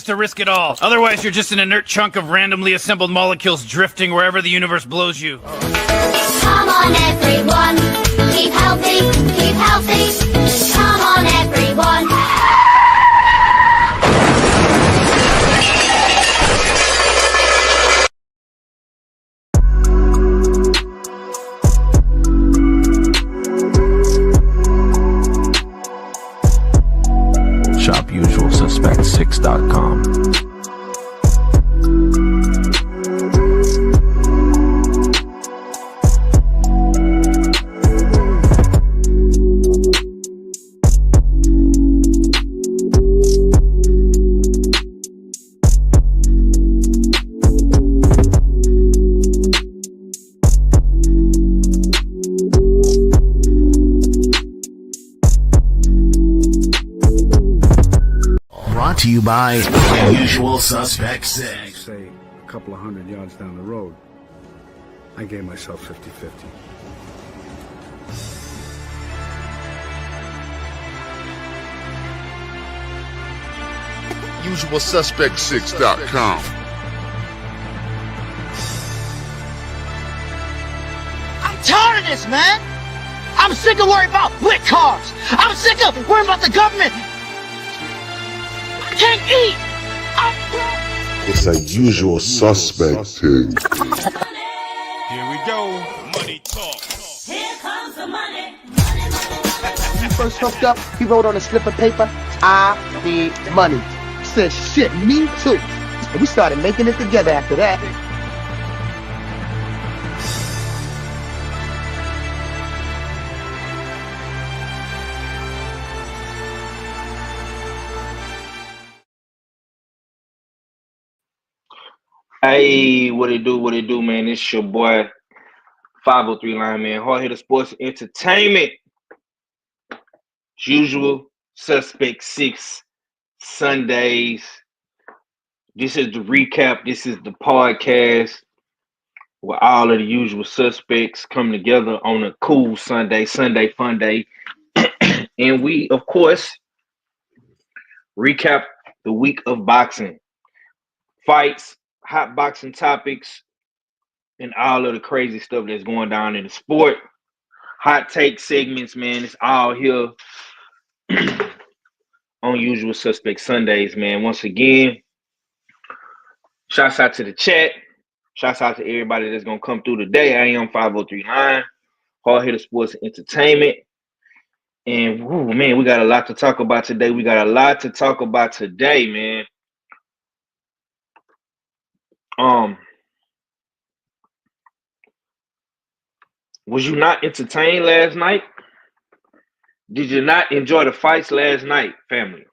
chances to risk it all. Otherwise, you're just an inert chunk of randomly assembled molecules drifting wherever the universe blows you. Come on, everyone. Keep healthy, keep healthy. Come on, everyone. Shop Us6.com. Brought to you by Usual Suspect 6. Say a couple of 100 yards down the road, I gave myself 50-50. UsualSuspect6.com. I'm tired of this, man. I'm sick of worrying about lit cars. I'm sick of worrying about the government. I can't eat. It's a usual suspect thing. Here we go. Money talk. Here comes the money. When he first hooked up, he wrote on a slip of paper, I need money. I said, shit, me too. And we started making it together after that. Hey, what it do, man? It's your boy, 503 Line, man. Hard Hitter Sports Entertainment. As usual, Suspect 6 Sundays. This is the recap. This is the podcast where all of the usual suspects come together on a cool Sunday fun day. And we, of course, recap the week of boxing. Fights, hot boxing topics, and all of the crazy stuff that's going down in the sport. Hot take segments, man. It's all here on Usual Suspect Sundays, man. Once again, shouts out to the chat. Shouts out to everybody that's going to come through today. I am 503 Line, Hard Hitter Sports Entertainment. And, woo, man, we got a lot to talk about today. Man. Was you not entertained last night? Did you not enjoy the fights last night, family?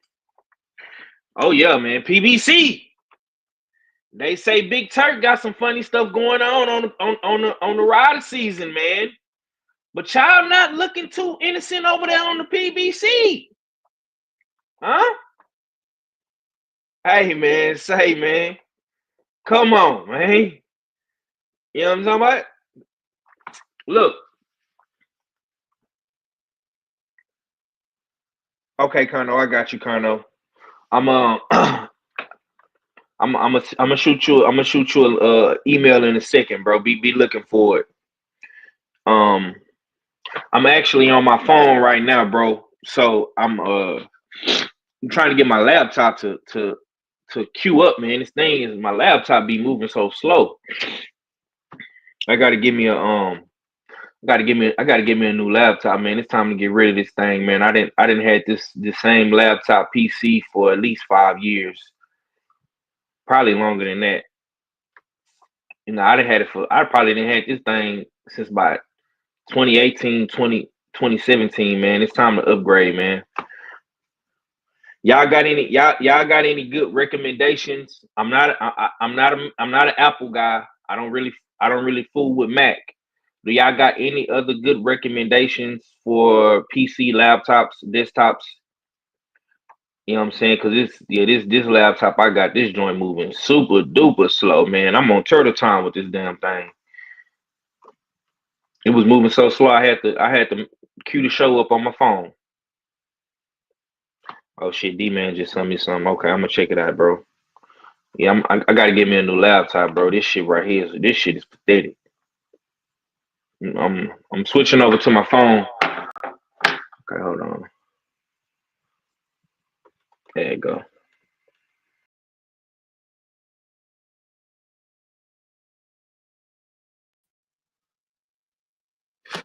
Oh yeah, man. PBC. They say Big Turk got some funny stuff going on the rider season, man. But y'all not looking too innocent over there on the PBC. Huh? Hey man, come on, man. You know what I'm talking about? Look. Okay, Carno, I got you, Carno. I'm gonna shoot you a email in a second, bro. Be looking for it. I'm actually on my phone right now, bro. So I'm trying to get my laptop to queue up, man. This thing is my laptop be moving so slow. I gotta give me a new laptop, man. It's time to get rid of this thing, man. I didn't have this same laptop PC for at least 5 years. Probably longer than that. You know, I probably didn't have this thing since about 2018, 2017, man. It's time to upgrade, man. Y'all got any good recommendations? I'm not an Apple guy. I don't really fool with Mac. Do y'all got any other good recommendations for PC, laptops, desktops? You know what I'm saying? Because this laptop I got, this joint moving super duper slow, man. I'm on turtle time with this damn thing. It was moving so slow I had to cue the show up on my phone. Oh shit, D-Man just sent me something. Okay, I'm gonna check it out, bro. Yeah, I gotta get me a new laptop, bro. This shit right here, this shit is pathetic. I'm switching over to my phone. Okay, hold on. There you go.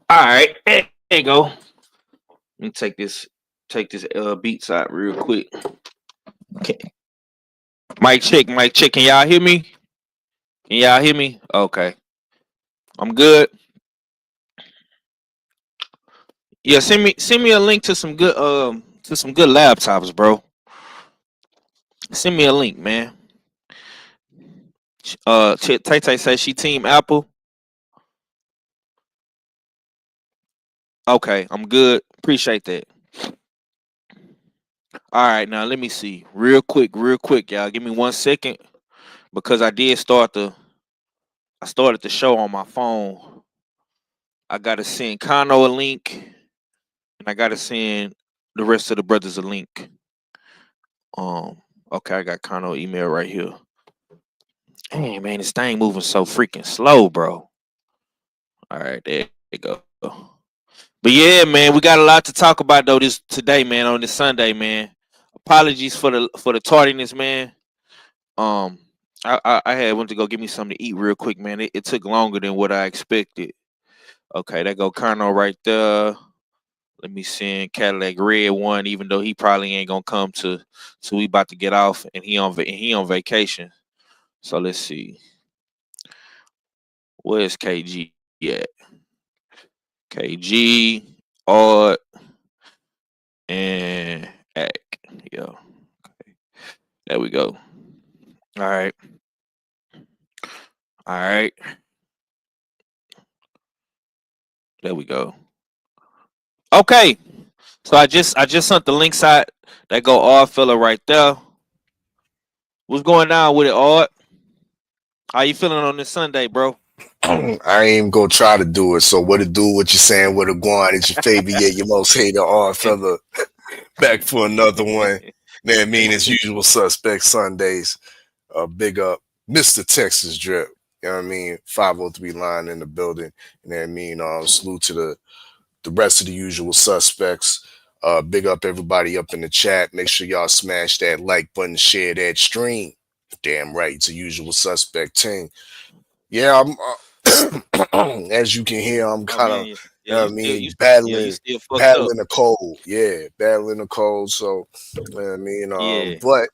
All right, there you go. Let me take this beats out real quick. Okay. Mic check. Can y'all hear me? Okay, I'm good. Yeah, send me a link to some good laptops, bro. Send me a link, man. Tay Tay says she team Apple. Okay, I'm good. Appreciate that. All right, now let me see. Real quick, y'all. Give me 1 second because I started the show on my phone. I gotta send Kano a link, and I gotta send the rest of the brothers a link. Okay, I got Kano email right here. Hey man, this thing moving so freaking slow, bro. All right, there you go. But yeah, man, we got a lot to talk about though today, man, on this Sunday, man. Apologies for the tardiness, man. I had went to go get me something to eat real quick, man. It took longer than what I expected. Okay, that go Carno right there. Let me send Cadillac Red one, even though he probably ain't gonna come so we about to get off and he on vacation. So let's see. Where's KG at? KG, Odd, and Ack. Yo. Okay. There we go. All right. There we go. Okay. So I just sent the link side that go Odd fella right there. What's going on with it, Odd? How you feeling on this Sunday, bro? I ain't even gonna try to do it. So what it do? What you saying? What it going? It's your favorite, yeah, your most hated Odd fella. Back for another one. That mean as usual suspect Sundays. Big up Mr. Texas Drip. You know what I mean? 503 line in the building. You know what I mean? Salute to the rest of the usual suspects. Big up everybody up in the chat. Make sure y'all smash that like button, share that stream. Damn right, it's a usual suspect thing. Yeah, I'm as you can hear, I'm kind of, you know what I mean, battling a cold. Yeah, battling a cold. So, you know what I mean, but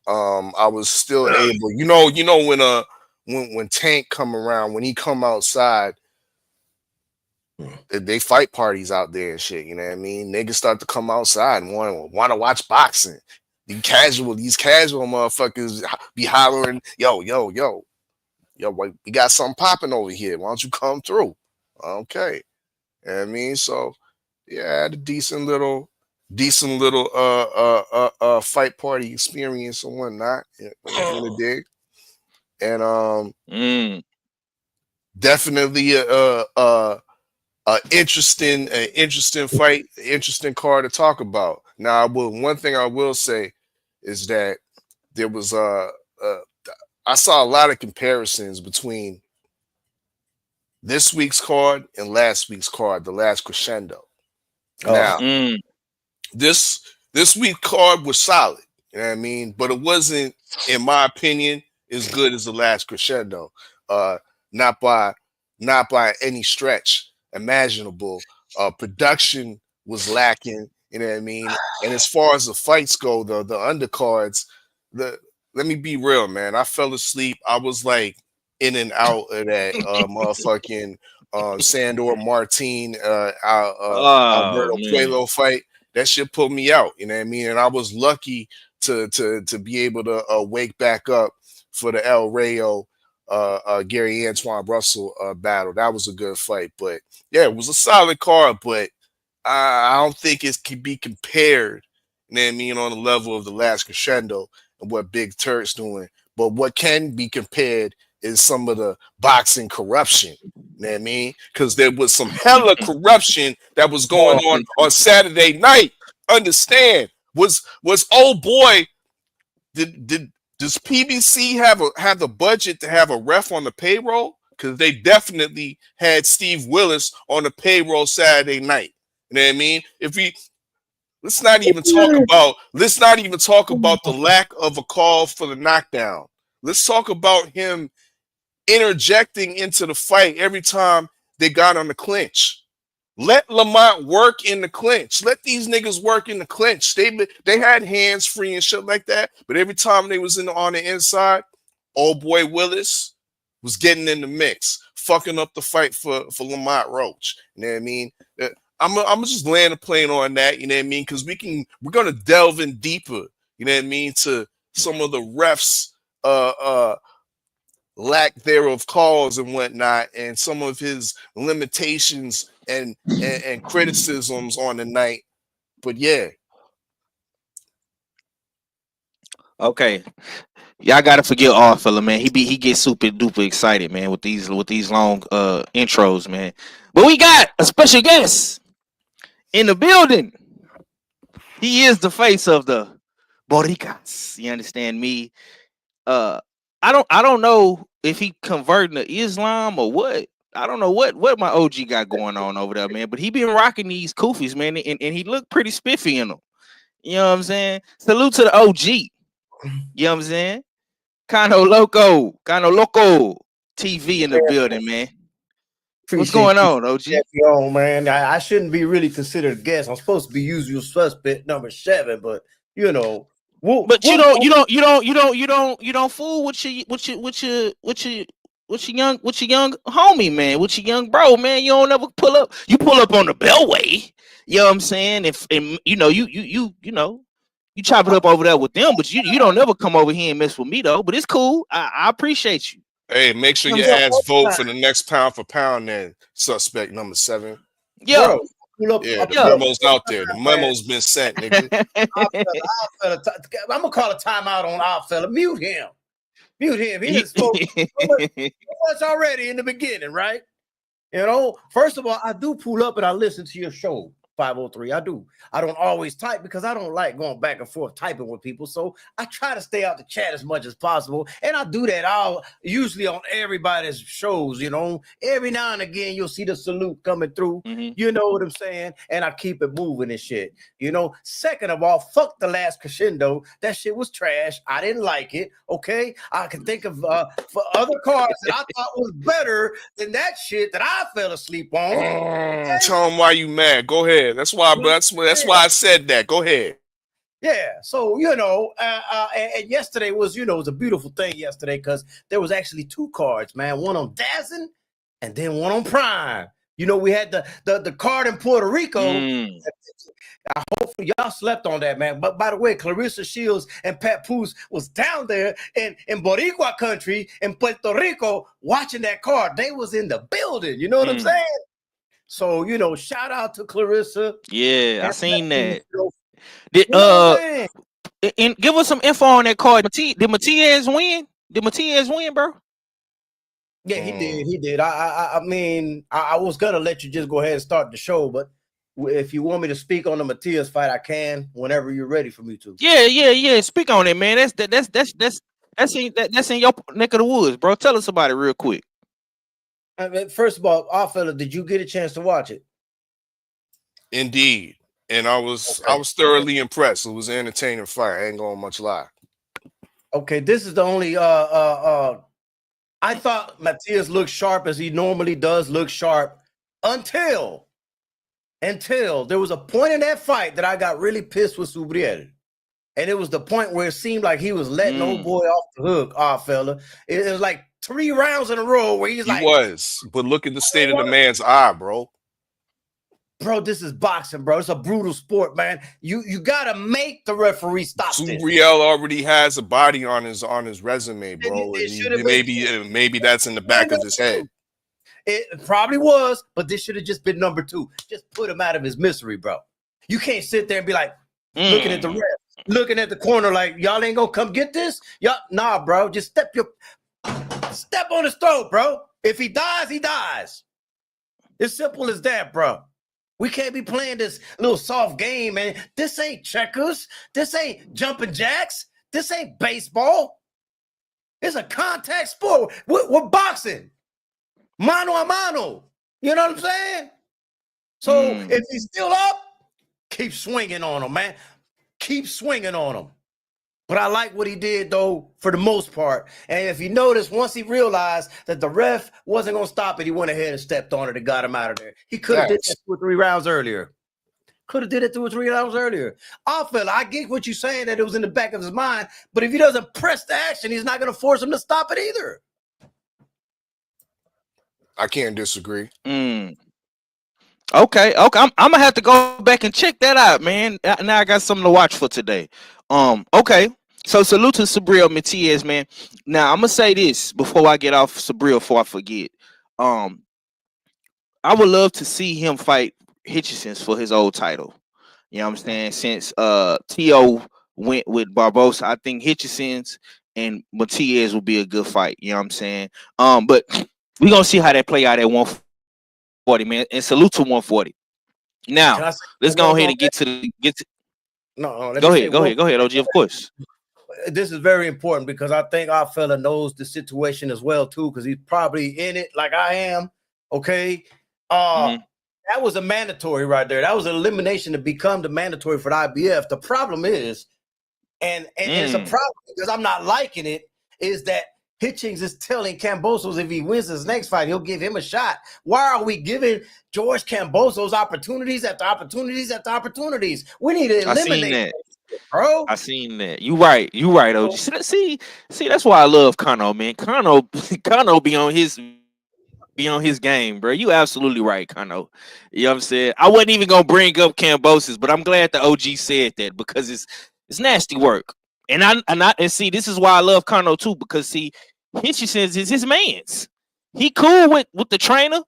I was still able, when Tank come around, when he come outside, they fight parties out there and shit. You know what I mean? Niggas start to come outside and want to watch boxing. These casual motherfuckers be hollering, yo, we got something popping over here. Why don't you come through? Okay. You know what I mean? So yeah, I had a decent little fight party experience and whatnot. You know, dig? And definitely interesting fight, interesting card to talk about. Now, one thing I will say is that there was I saw a lot of comparisons between this week's card and last week's card, the last crescendo. Now, this week's card was solid, you know what I mean, but it wasn't, in my opinion, as good as the last crescendo. Not by any stretch imaginable. Production was lacking, you know what I mean. And as far as the fights go, the undercards, let me be real, man. I fell asleep. I was like in and out of that motherfucking Sandor Martin Alberto Puello fight. That shit pulled me out, you know what I mean? And I was lucky to be able to wake back up for the El Rayo Gary Antoine Russell battle. That was a good fight. But yeah, it was a solid card, but I don't think it can be compared, you know what I mean, on the level of the last crescendo and what Big Turk's doing. But what can be compared is some of the boxing corruption. You know what I mean? Because there was some hella corruption that was going on Saturday night. Understand? Was old boy, did Does PBC have the budget to have a ref on the payroll? Because they definitely had Steve Willis on the payroll Saturday night. You know what I mean? Let's not even talk about the lack of a call for the knockdown. Let's talk about him interjecting into the fight every time they got on the clinch. Let Lamont work in the clinch. Let these niggas work in the clinch. They had hands free and shit like that, but every time they was on the inside, old boy Willis was getting in the mix, fucking up the fight for Lamont Roach. You know what I mean? I'm just land a plane on that. You know what I mean? Because we're gonna delve in deeper. You know what I mean? To some of the refs' lack thereof calls and whatnot, and some of his limitations and criticisms on the night. But yeah. Okay. Y'all gotta forgive all fella, man. He gets super duper excited, man, with these long intros, man. But we got a special guest in the building. He is the face of the Boricas. You understand me? I don't know if he converting to Islam or what. I don't know what my OG got going on over there, man. But he been rocking these kufis, man, and he looked pretty spiffy in them. You know what I'm saying? Salute to the OG. You know what I'm saying? Kano Loco TV in the building, man. What's going on, OG? Man, I shouldn't be really considered a guest. I'm supposed to be usual suspect number 7, but you know. But you don't fool with your young homie, man, with your young bro, man. You don't ever pull up. You pull up on the Beltway. You know what I'm saying? And you chop it up over there with them, but you don't ever come over here and mess with me though. But it's cool. I appreciate you. Hey, make sure your ass vote for the next pound for pound then, suspect number 7. Yeah. The memo's out there. The memo's been sent, nigga. I'm gonna call a timeout on our fella. Mute him. He just spoke so much already in the beginning, right? You know, first of all, I do pull up and I listen to your show. 503. I do. I don't always type because I don't like going back and forth typing with people. So I try to stay out the chat as much as possible. And I do that usually on everybody's shows, you know. Every now and again, you'll see the salute coming through. Mm-hmm. You know what I'm saying? And I keep it moving and shit. You know, second of all, fuck the last crescendo. That shit was trash. I didn't like it. Okay. I can think of for other cards that I thought was better than that shit that I fell asleep on. Tell them why you mad. Go ahead. That's why I said that. Go ahead. Yeah. So, you know, and yesterday was, you know, it was a beautiful thing yesterday because there was actually 2 cards, man. One on DAZN and then one on Prime. You know, we had the card in Puerto Rico. I hope y'all slept on that, man. But by the way, Clarissa Shields and Pat Poose was down there in Boricua country in Puerto Rico watching that card. They was in the building. You know what I'm saying? So, you know, shout out to Clarissa. Yeah, I seen that. And give us some info on that card. Did Matias win? Did Matias win, bro? Yeah, he did. I mean, I was gonna let you just go ahead and start the show, but if you want me to speak on the Matias fight, I can whenever you're ready for me to. Yeah. Speak on it, man. That's in your neck of the woods, bro. Tell us about it real quick. I mean, first of all, fella, did you get a chance to watch it? Indeed, and I was thoroughly impressed. It was an entertaining fight. I ain't gonna much lie. Okay, this is the only. I thought Matias looked sharp as he normally does look sharp until there was a point in that fight that I got really pissed with Subriel. And it was the point where it seemed like he was letting old boy off the hook, fella. It was like 3 rounds in a row where he's like... He was, but look at the state of the man's eye, bro. Bro, this is boxing, bro. It's a brutal sport, man. You got to make the referee stop this. Subriel already has a body on his resume, bro. Maybe that's in the back of his head. It probably was, but this should have just been number 2. Just put him out of his misery, bro. You can't sit there and be like, looking at the ref, looking at the corner like, y'all ain't gonna come get this? Y'all, nah, bro. Just step on his throat, bro. If he dies, he dies. It's simple as that, bro. We can't be playing this little soft game, man. This ain't checkers. This ain't jumping jacks. This ain't baseball. It's a contact sport. We're boxing. Mano a mano. You know what I'm saying? So if he's still up, keep swinging on him, man. Keep swinging on him. But I like what he did, though, for the most part. And if you notice, once he realized that the ref wasn't going to stop it, he went ahead and stepped on it and got him out of there. He could have did that 2 or 3 rounds earlier. Could have did it 2 or 3 rounds earlier. I get what you're saying, that it was in the back of his mind. But if he doesn't press the action, he's not going to force him to stop it either. I can't disagree. Okay. I'm gonna have to go back and check that out, man. Now I got something to watch for today. Okay. So salute to Sabril Matias, man. Now I'm gonna say this before I get off Sabril, before I forget. I would love to see him fight Hitchens for his old title. You know what I'm saying? Since T.O. went with Barbosa, I think Hitchens and Matias will be a good fight. You know what I'm saying? But we're gonna see how that play out at 140, man. And salute to 140. Now let's go ahead and get to. No, go ahead, OG. Of course. This is very important because I think our fella knows the situation as well too, because he's probably in it like I am. Okay, that was a mandatory right there. That was an elimination to become the mandatory for the IBF. The problem is, and it's a problem because I'm not liking it, is that Hitchens is telling Kambosos if he wins his next fight, he'll give him a shot. Why are we giving George Kambosos opportunities after opportunities after opportunities? We need to eliminate that, bro. I seen that. You right, OG. See, that's why I love Kano, man. Kano be on his game, bro. You absolutely right, Kano. You know what I'm saying? I wasn't even gonna bring up Kambosos, but I'm glad the OG said that because it's nasty work. And see, this is why I love Kano too, because see, Hitchens is his man's. He cool with the trainer. You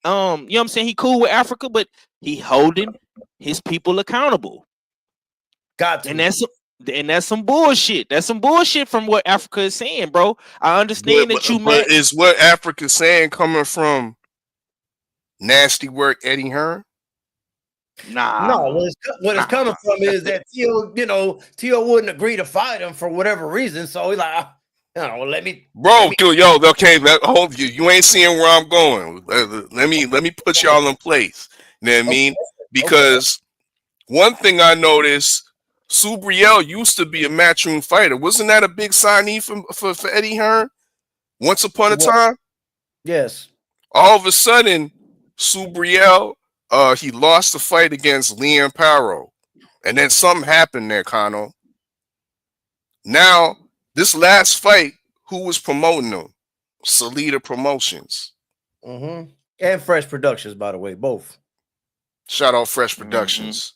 know what I'm saying? He cool with Africa, but he holding his people accountable. Got to. And that's some bullshit. That's some bullshit from what Africa is saying, bro. I understand but is what Africa's saying coming from nasty work Eddie Hearn? Nah. No, what it's coming from is that T.O. wouldn't agree to fight him for whatever reason. So he's like, let me. Okay, hold you. You ain't seeing where I'm going. Let me put y'all in place. You know what I mean? Because one thing I noticed, Subriel used to be a matchroom fighter. Wasn't that a big signee for Eddie Hearn? Once upon a time? Yes. All of a sudden, Subriel, he lost the fight against Liam Paro. And then something happened there, Kano. Now, this last fight, who was promoting them? Salida Promotions. And Fresh Productions, by the way, both. Shout out Fresh Productions.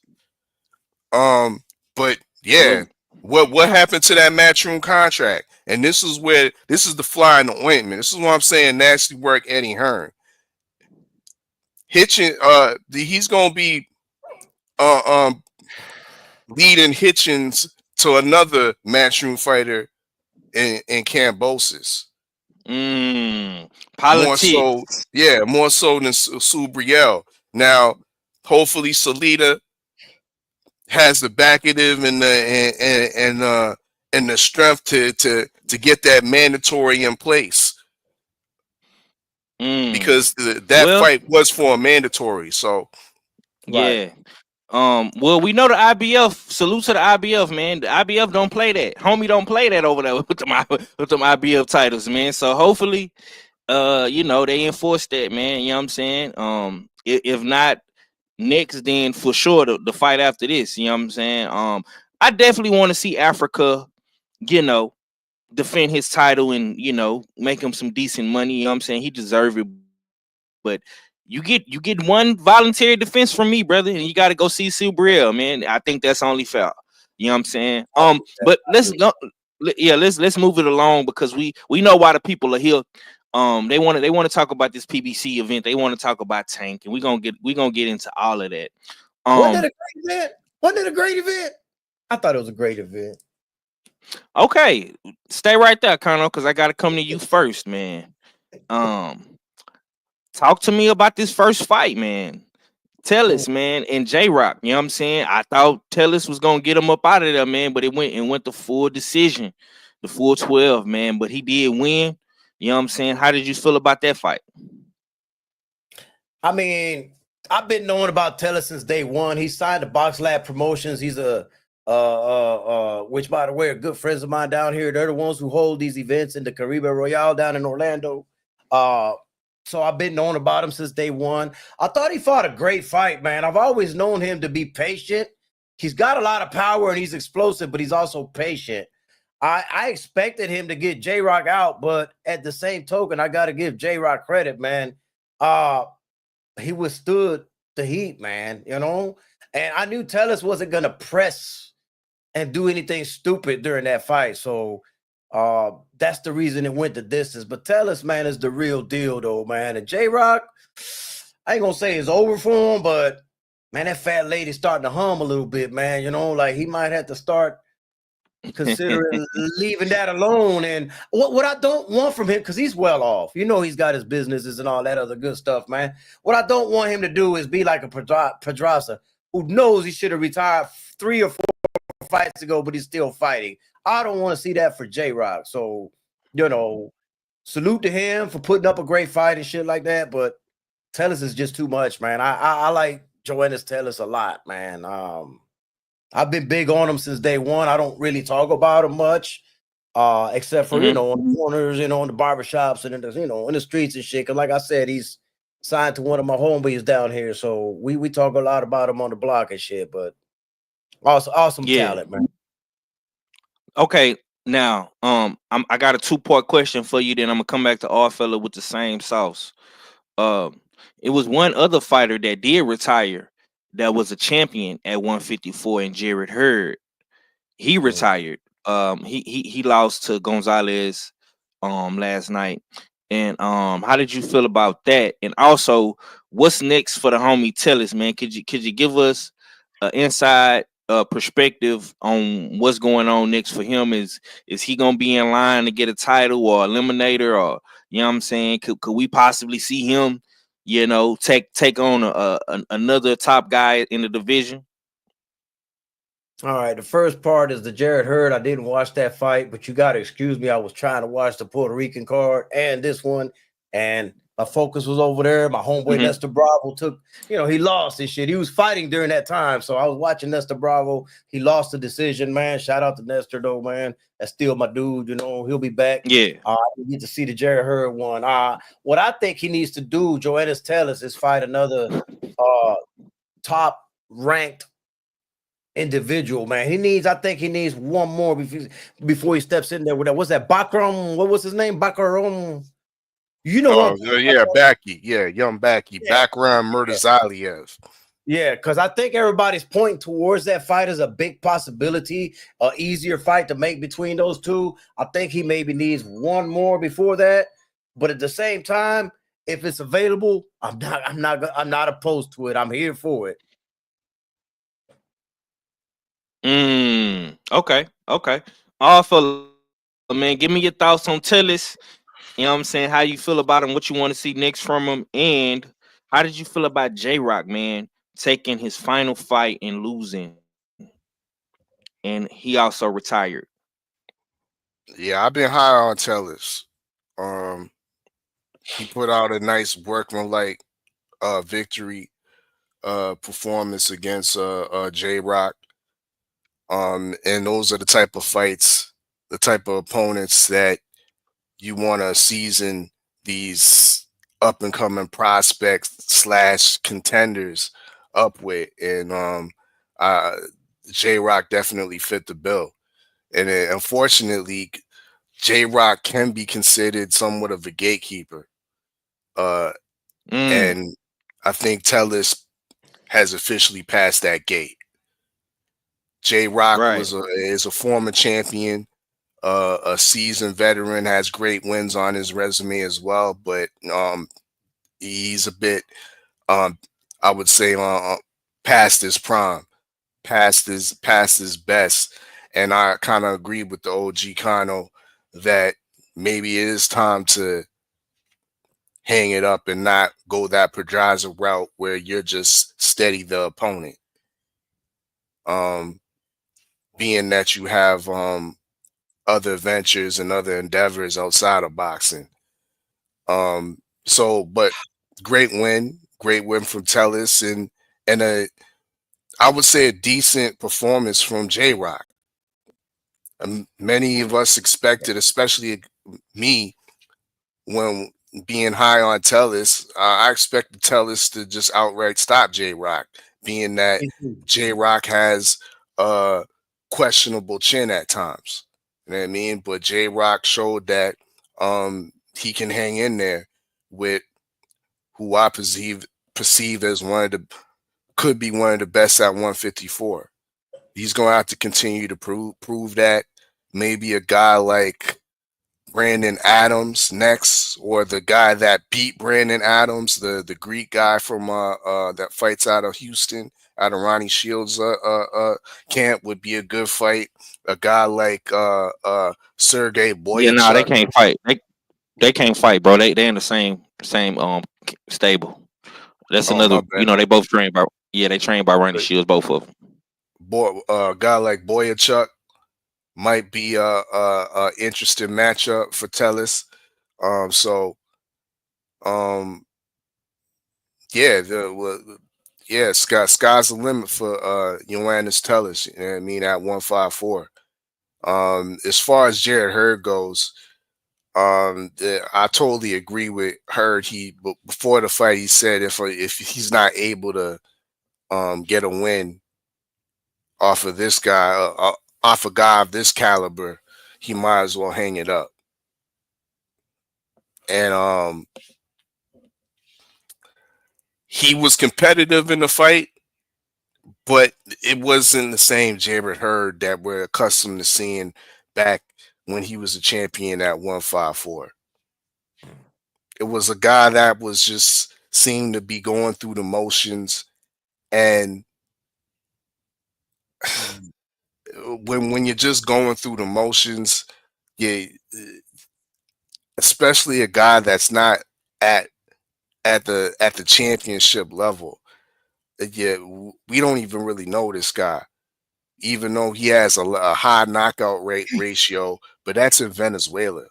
But yeah, what happened to that matchroom contract? And this is the fly in the ointment. This is what I'm saying. Nasty work, Eddie Hearn. He's gonna be leading Hitchens to another matchroom fighter in Kambosos. Politics. More so than Subriel. Now, hopefully, Salida has the backative and the strength to get that mandatory in place. Because that fight was for a mandatory. So yeah. Well, we know the IBF. Salute to the IBF, man. The IBF don't play that. Homie don't play that over there with them IBF titles, man. So hopefully, they enforce that, man. You know what I'm saying? If not next, then for sure the fight after this. You know what I'm saying? I definitely want to see Africa, defend his title and make him some decent money. You know what I'm saying? He deserves it. But you get one voluntary defense from me, brother, and you got to go see Subriel, man. I think that's only fair. You know what I'm saying? But let's move it along because we know why the people are here. They want to talk about this PBC event. They want to talk about Tank, and we're gonna get into all of that. Wasn't it a great event? Wasn't it a great event? I thought it was a great event. Okay, stay right there, Colonel, because I gotta come to you first, man. Talk to me about this first fight, man. Tellis, man, and J-Rock. You know what I'm saying? I thought Tellis was gonna get him up out of there, man, but it went the full decision. the full 12, man. But he did win. You know what I'm saying? How did you feel about that fight? I mean, I've been knowing about Taylor since day one. He signed to Box Lab Promotions. He's which by the way are good friends of mine down here. They're the ones who hold these events in the Caribe Royale down in Orlando. So I've been knowing about him since day one. I thought he fought a great fight, man. I've always known him to be patient. He's got a lot of power and he's explosive, but he's also patient. I expected him to get J-Rock out, but at the same token, I got to give J-Rock credit, man. He withstood the heat, man, you know? And I knew Tellus wasn't going to press and do anything stupid during that fight. So that's the reason it went the distance. But Tellus, man, is the real deal, though, man. And J-Rock, I ain't going to say it's over for him, but, man, that fat lady's starting to hum a little bit, man. You know, like he might have to start considering leaving that alone. And what I don't want from him, because he's well off, you know, he's got his businesses and all that other good stuff, man. What I don't want him to do is be like a Pedraza who knows he should have retired 3 or 4 fights ago, but he's still fighting. I don't want to see that for J-Rock. So, you know, salute to him for putting up a great fight and shit like that. But Tellus is just too much, man. I like Joannis Tellus a lot, man. I've been big on him since day one. I don't really talk about him much, except for, you know, on the corners, you know, in the barbershops and in the, you know, in the streets and shit. Cause like I said, he's signed to one of my homeboys down here. So we talk a lot about him on the block and shit, but awesome talent, man. Okay. Now, I got a 2-part question for you. Then I'm gonna come back to Odd Fella with the same sauce. It was one other fighter that did retire that was a champion at 154, and Jared Hurd. He retired. He lost to Gonzalez last night. And how did you feel about that? And also, what's next for the homie Tellus, man? Could you give us an inside perspective on what's going on next for him? Is he gonna be in line to get a title or eliminator, or you know what I'm saying? Could we possibly see him, you know, take on another top guy in the division? All right, the first part is the Jared Hurd. I didn't watch that fight, but you got to excuse me. I was trying to watch the Puerto Rican card and this one, and my focus was over there. My homeboy Nestor Bravo took, you know, he lost his shit. He was fighting during that time, so I was watching Nestor Bravo. He lost the decision, man. Shout out to Nestor, though, man. That's still my dude, you know. He'll be back. Yeah. I get to see the Jared Hurd one. What I think he needs to do, Joannis Tellus, is fight another top-ranked individual, man. I think he needs one more before he steps in there with that. What's that? Bakram? What was his name? Bakram. You know Backy. Yeah, young Backy. Yeah. Bakram Murtazaliev. Yeah, because I think everybody's pointing towards that fight as a big possibility, an easier fight to make between those two. I think he maybe needs one more before that. But at the same time, if it's available, I'm not opposed to it. I'm here for it. Okay. Fella, man, give me your thoughts on Tellus. You know what I'm saying? How you feel about him? What you want to see next from him? And how did you feel about J-Rock, man, taking his final fight and losing? And he also retired. Yeah, I've been high on Tellus. He put out a nice workmanlike victory performance against J-Rock. And those are the type of fights, the type of opponents that you want to season these up and coming prospects / contenders up with. And J-Rock definitely fit the bill. And unfortunately, J-Rock can be considered somewhat of a gatekeeper. And I think Tellus has officially passed that gate. J-Rock is a former champion, a seasoned veteran, has great wins on his resume as well, but he's a bit, I would say, past his prime, past his best. And I kind of agree with the OG Kano that maybe it is time to hang it up and not go that Pedraza route where you're just steady the opponent. Being that you have a other ventures and other endeavors outside of boxing. But great win from Tellis, and I would say a decent performance from J-Rock. Many of us expected, especially me, when being high on Tellis, I expected Tellis to just outright stop J-Rock, being that J-Rock has a questionable chin at times. You know what I mean? But J-Rock showed that he can hang in there with who I perceive as could be one of the best at 154. He's going to have to continue to prove that. Maybe a guy like Brandon Adams next, or the guy that beat Brandon Adams, the Greek guy from that fights out of Houston, out of Ronnie Shields' camp, would be a good fight. A guy like Sergey Boyachuk. Yeah, no, they can't fight. They can't fight, bro. They in the same stable. That's another. You know, they both trained by. Yeah, they trained by Ronnie Shields, both of them. A guy like Boyachuk might be a interesting matchup for Tellis. Sky's the limit for Yoenis Tellis. You know what I mean, at 154. As far as Jarrett Hurd goes, I totally agree with Hurd. Before the fight, he said if he's not able to get a win off of this guy, off a guy of this caliber, he might as well hang it up. And he was competitive in the fight, but it wasn't the same Jarrett Hurd that we're accustomed to seeing back when he was a champion at 154. It was a guy that was just seemed to be going through the motions, and when you're just going through the motions, especially a guy that's not at the championship level, we don't even really know this guy, even though he has a high knockout rate ratio, but that's in Venezuela.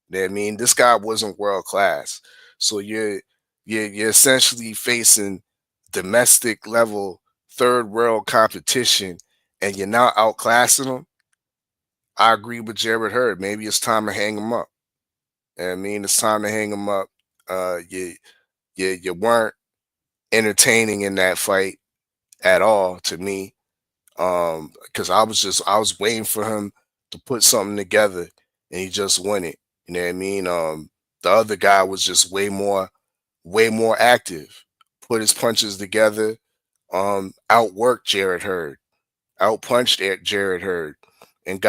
You know what I mean? This guy wasn't world class, so you're essentially facing domestic level third world competition, and you're not outclassing him. I agree with Jarrett Hurd. Maybe it's time to hang him up. I mean, it's time to hang him up. You weren't entertaining in that fight at all to me, because I was waiting for him to put something together, and he just won it. You know what I mean? The other guy was just way more active, put his punches together, outworked Jarrett Hurd, outpunched Jarrett Hurd, and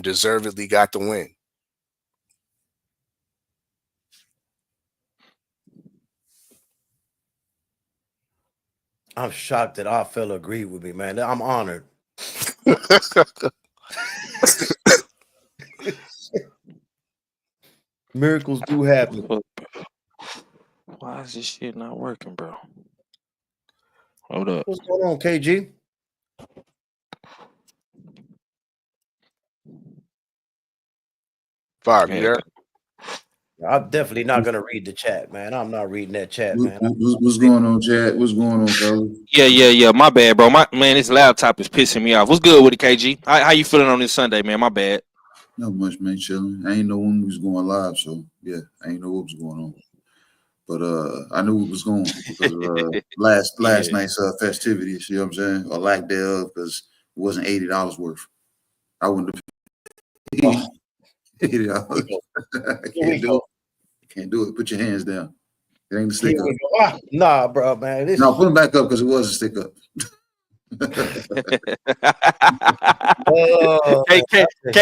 deservedly got the win. I'm shocked that our fella agreed with me, man. I'm honored. Miracles do happen. Why is this shit not working, bro? Hold up. What's going on, KG? Five, you there? I'm definitely not gonna read the chat, man. I'm not reading that chat, man. What's going on, Chad? What's going on, fellas? Yeah. My bad, bro. This laptop is pissing me off. What's good with it, KG? How you feeling on this Sunday, man? My bad. Not much, man. Chilling. I ain't know when we was going live, so yeah, I ain't know what was going on. But I knew it was going because of last night's festivities. You know what I'm saying, or lack thereof, because it wasn't $80 worth. I wouldn't have paid $80. Can't do it. Put your hands down. It ain't a stick up. Nah, bro, man. No, put them back up because it was a stick up.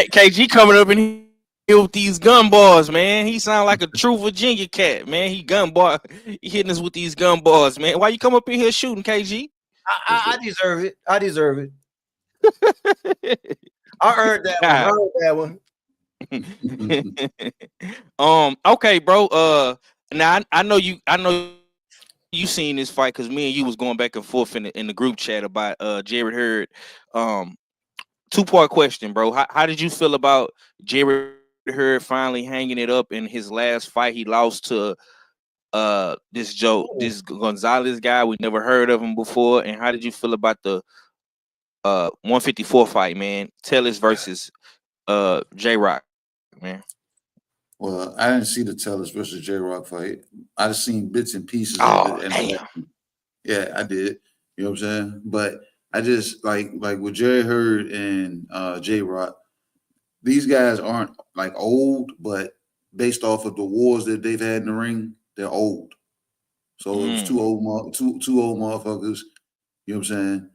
KG coming up in here with these gun bars, man. He sound like a true Virginia cat, man. He hitting us with these gun bars, man. Why you come up in here shooting, KG? I deserve it. I deserve it. I earned that one. Okay, bro. Now I know you seen this fight because me and you was going back and forth in the group chat about Jarrett Hurd 2-part question, bro. How did you feel about Jared Hurd finally hanging it up in his last fight? He lost to this Gonzalez guy. We never heard of him before. And how did you feel about the 154 fight, man? Tellus versus J Rock, man. Well, I didn't see the Tellus versus J Rock fight. I just seen bits and pieces of Oh, it. And damn. yeah, I did. You know what I'm saying? But I just like with Jerry Hurd and J Rock, these guys aren't like old, but based off of the wars that they've had in the ring, they're old. So it was two old motherfuckers, you know what I'm saying,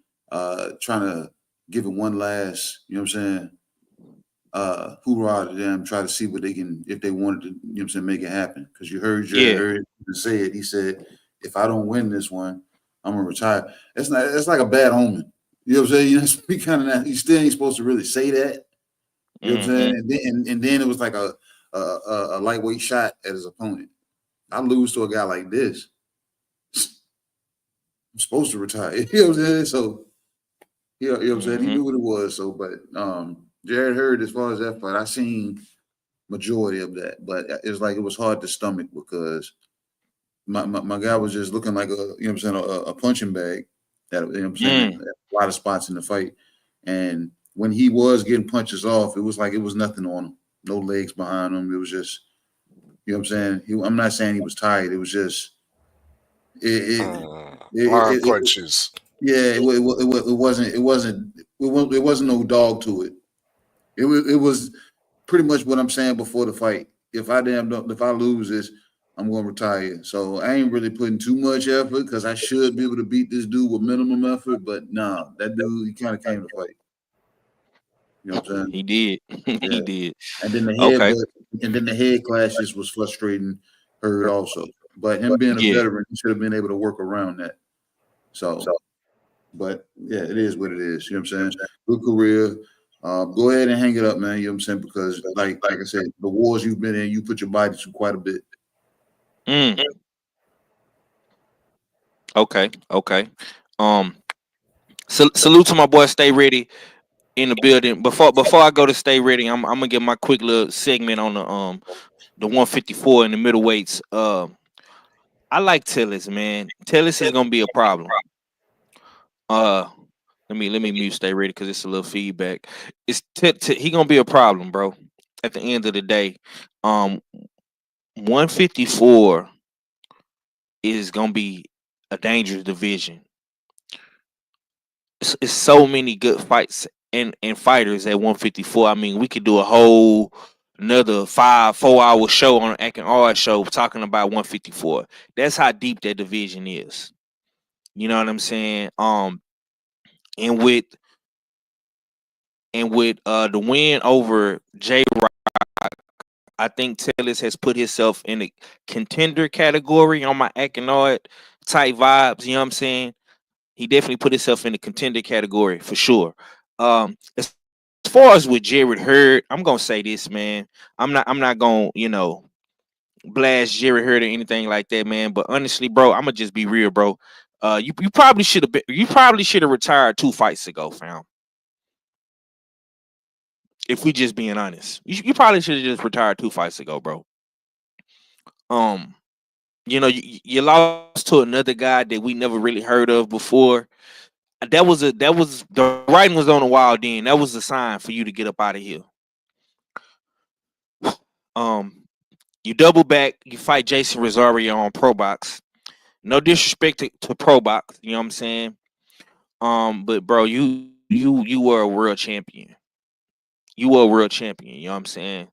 trying to give it one last, you know what I'm saying, hoorah to them, try to see what they can, if they wanted to, you know what I'm saying, make it happen. Because you heard Jerry Hurd say it. He said, if I don't win this one, I'm gonna retire. It's like a bad omen. You know what I'm saying? You know, kind of not, you still ain't supposed to really say that. You know what I'm saying? And then it was like a lightweight shot at his opponent. I lose to a guy like this, I'm supposed to retire. You know what I'm saying? So, you know what I'm saying? He knew what it was. So, but Jared Hurd, as far as that fight, I seen majority of that, but it was like it was hard to stomach because my guy was just looking like you know what I'm saying, a punching bag. That, you know what I'm saying, a lot of spots in the fight, and when he was getting punches off, it was like it was nothing on him, no legs behind him. It was just, you know what I'm saying. I'm not saying he was tired. It was just blind punches. Yeah, it wasn't no dog to it. It was pretty much what I'm saying before the fight. If I lose this, I'm gonna retire. So I ain't really putting too much effort because I should be able to beat this dude with minimum effort. But nah, that dude, he kind of came to fight. You know what I'm saying? He did. Yeah. He did. And then Okay. the head clashes was frustrating Hurd also. But him being a veteran, he should have been able to work around that. So, but yeah, it is what it is. You know what I'm saying? Good career. Go ahead and hang it up, man. You know what I'm saying? Because like I said, the wars you've been in, you put your body through quite a bit. Okay. Salute to my boy Stay Ready in the building. Before I go to Stay Ready, I'm gonna get my quick little segment on the 154 in the middleweights. I like Tellus, man. Tellus is gonna be a problem. Let me mute Stay Ready because it's a little feedback. It's he gonna be a problem, bro. At the end of the day, 154 is gonna be a dangerous division. It's so many good fights and fighters at 154. I mean, we could do a whole another 4-hour show on Acting R show talking about 154. That's how deep that division is. You know what I'm saying? And with the win over J Rock, I think Tellus has put himself in a contender category on my Acting type vibes. You know what I'm saying? He definitely put himself in the contender category for sure. As far as with Jared Hurd, I'm gonna say this, man. I'm not gonna, blast Jared Hurd or anything like that, man. But honestly, bro, I'm gonna just be real, bro. You probably should have retired 2 fights ago, fam. If we just being honest, you probably should have just retired 2 fights ago, bro. You lost to another guy that we never really heard of before. That was the writing was on the wall then. That was a sign for you to get up out of here. You double back, you fight Jason Rosario on Pro Box. No disrespect to Pro Box, you know what I'm saying? But bro, you were a world champion. You were a world champion, you know what I'm saying?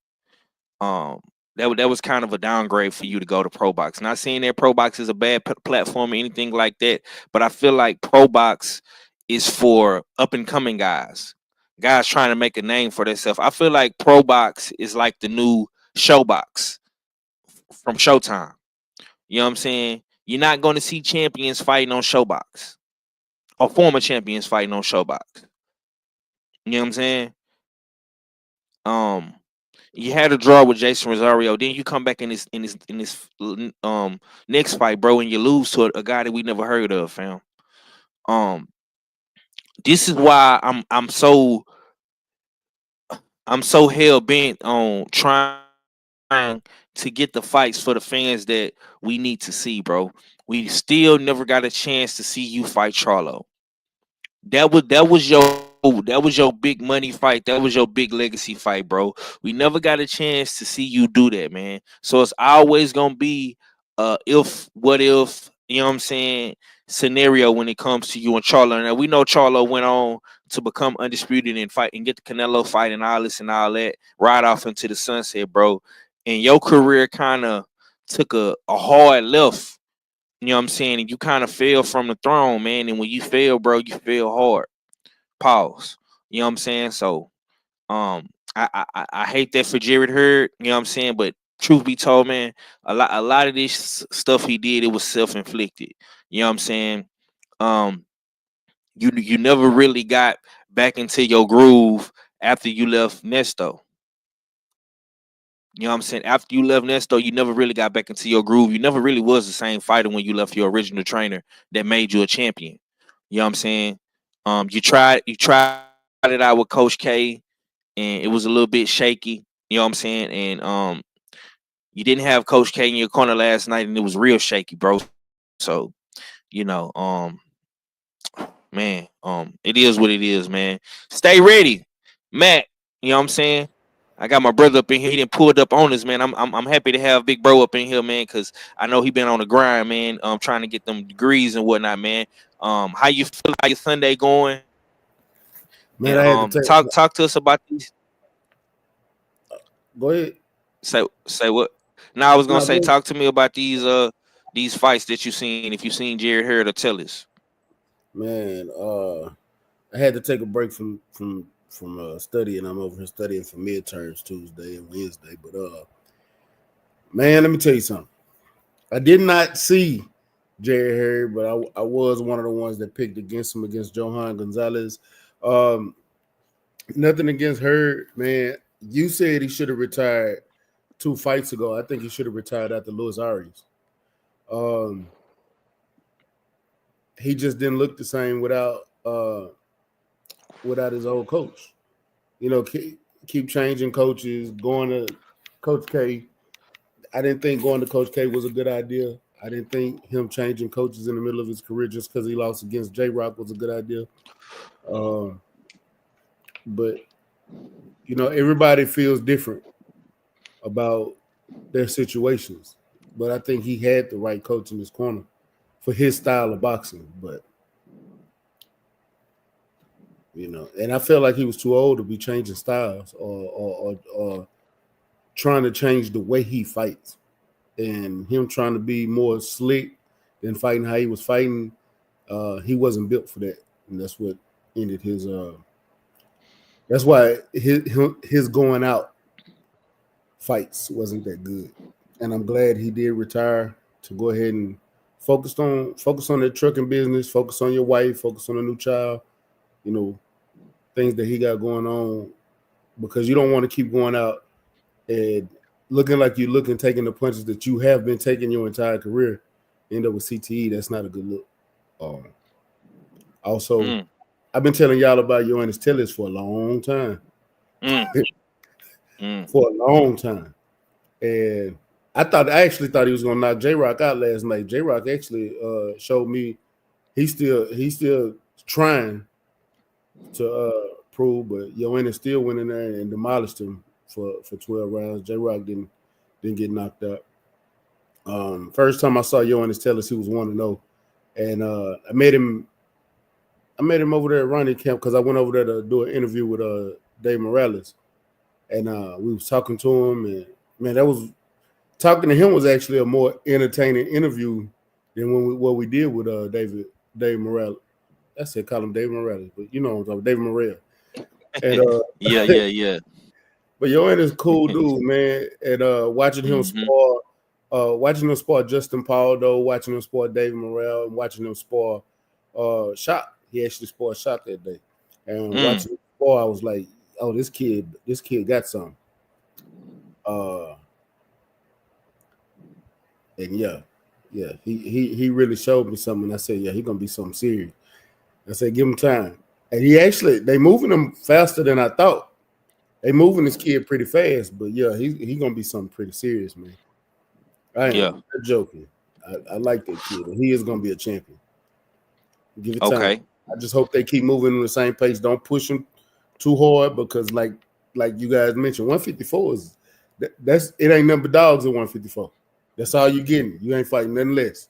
That was kind of a downgrade for you to go to Pro Box. Not saying that Pro Box is a bad platform or anything like that, but I feel like Pro Box is for up and coming guys trying to make a name for themselves. I feel like Pro Box is like the new Showbox from Showtime. You know what I'm saying? You're not going to see champions fighting on Showbox or former champions fighting on Showbox. You know what I'm saying? You had a draw with Jason Rosario. Then you come back in this next fight, bro, and you lose to a guy that we never heard of, fam. This is why I'm so I'm so hell bent on trying to get the fights for the fans that we need to see, bro. We still never got a chance to see you fight Charlo. That was your big money fight. That was your big legacy fight, bro. We never got a chance to see you do that, man. So it's always gonna be if what if, you know what I'm saying, scenario when it comes to you and Charlo. Now we know Charlo went on to become undisputed and fight and get the Canelo fight and all this and all that, right off into the sunset, bro. And your career kind of took a hard left, you know what I'm saying? And you kind of fell from the throne, man. And when you fail, bro, you fail hard. Pause. You know what I'm saying? So I hate that for Jared Hurd, you know what I'm saying? But truth be told, man, a lot of this stuff he did, it was self-inflicted. You know what I'm saying? Um, you never really got back into your groove after you left Nesto. You know what I'm saying? After you left Nesto, you never really got back into your groove. You never really was the same fighter when you left your original trainer that made you a champion. You know what I'm saying? You tried it out with Coach K, and it was a little bit shaky. You know what I'm saying? And you didn't have Coach K in your corner last night, and it was real shaky, bro. So, you know, man, it is what it is, man. Stay ready, Matt. You know what I'm saying? I got my brother up in here. He didn't pull it up on us, man. I'm happy to have Big Bro up in here, man, because I know he been on the grind, man. Trying to get them degrees and whatnot, man. How you feel? How your Sunday going? Man, And I had to talk to us about these. Go ahead. Say what? Now I was gonna No, say, go talk to me about these fights that you seen. If you seen Jared Hurd, or tell us. Man, I had to take a break from studying. I'm over here studying for midterms Tuesday and Wednesday. But man, let me tell you something. I did not see Jerry Hurd, but I was one of the ones that picked against him against Johan Gonzalez. Nothing against Hurd, man. You said he should have retired 2 fights ago. I think he should have retired after Luis Arias. He just didn't look the same without his old coach. You know, keep changing coaches, going to Coach K. I didn't think going to Coach K was a good idea. I didn't think him changing coaches in the middle of his career just because he lost against J-Rock was a good idea. But, you know, everybody feels different about their situations. But I think he had the right coach in his corner for his style of boxing. But, you know, and I felt like he was too old to be changing styles or trying to change the way he fights. And him trying to be more slick than fighting how he was fighting, he wasn't built for that. And that's what ended his that's why his going out fights wasn't that good. And I'm glad he did retire to go ahead and focus on the trucking business, focus on your wife, focus on a new child, you know, things that he got going on, because you don't want to keep going out and looking like you're taking the punches that you have been taking your entire career, end up with CTE. That's not a good look. Also, I've been telling y'all about Yoenis Tellez for a long time. For a long time. And I actually thought he was gonna knock J-Rock out last night. J-Rock actually showed me he's still trying to prove, but Yoenis still went in there and demolished him for 12 rounds. J-Rock didn't get knocked out. First time I saw Yoenis Tellez, he was 1-0. And I met him over there at Ronnie Camp because I went over there to do an interview with Dave Morales. And we was talking to him, and man, talking to him was actually a more entertaining interview than what we did with Dave Morales. I said call him Dave Morales, but you know what I'm talking about, Dave Morale. And Yeah. But Yoenis is a cool dude, man. And watching him spar Justin Paul, though, watching him spar David Morrell, and watching him spar Shot. He actually sparred Shot that day. And watching him spar, I was like, oh, this kid got something. And yeah, he really showed me something. I said, yeah, he's gonna be something serious. I said, give him time. And they moving him faster than I thought. They moving this kid pretty fast, but yeah, he gonna be something pretty serious, man. I am not joking. I like that kid, and he is gonna be a champion. Give it time. Okay. I just hope they keep moving in the same pace. Don't push him too hard because, like you guys mentioned, 154 is that's it. Ain't nothing but dogs at 154. That's all you getting. You ain't fighting nothing less,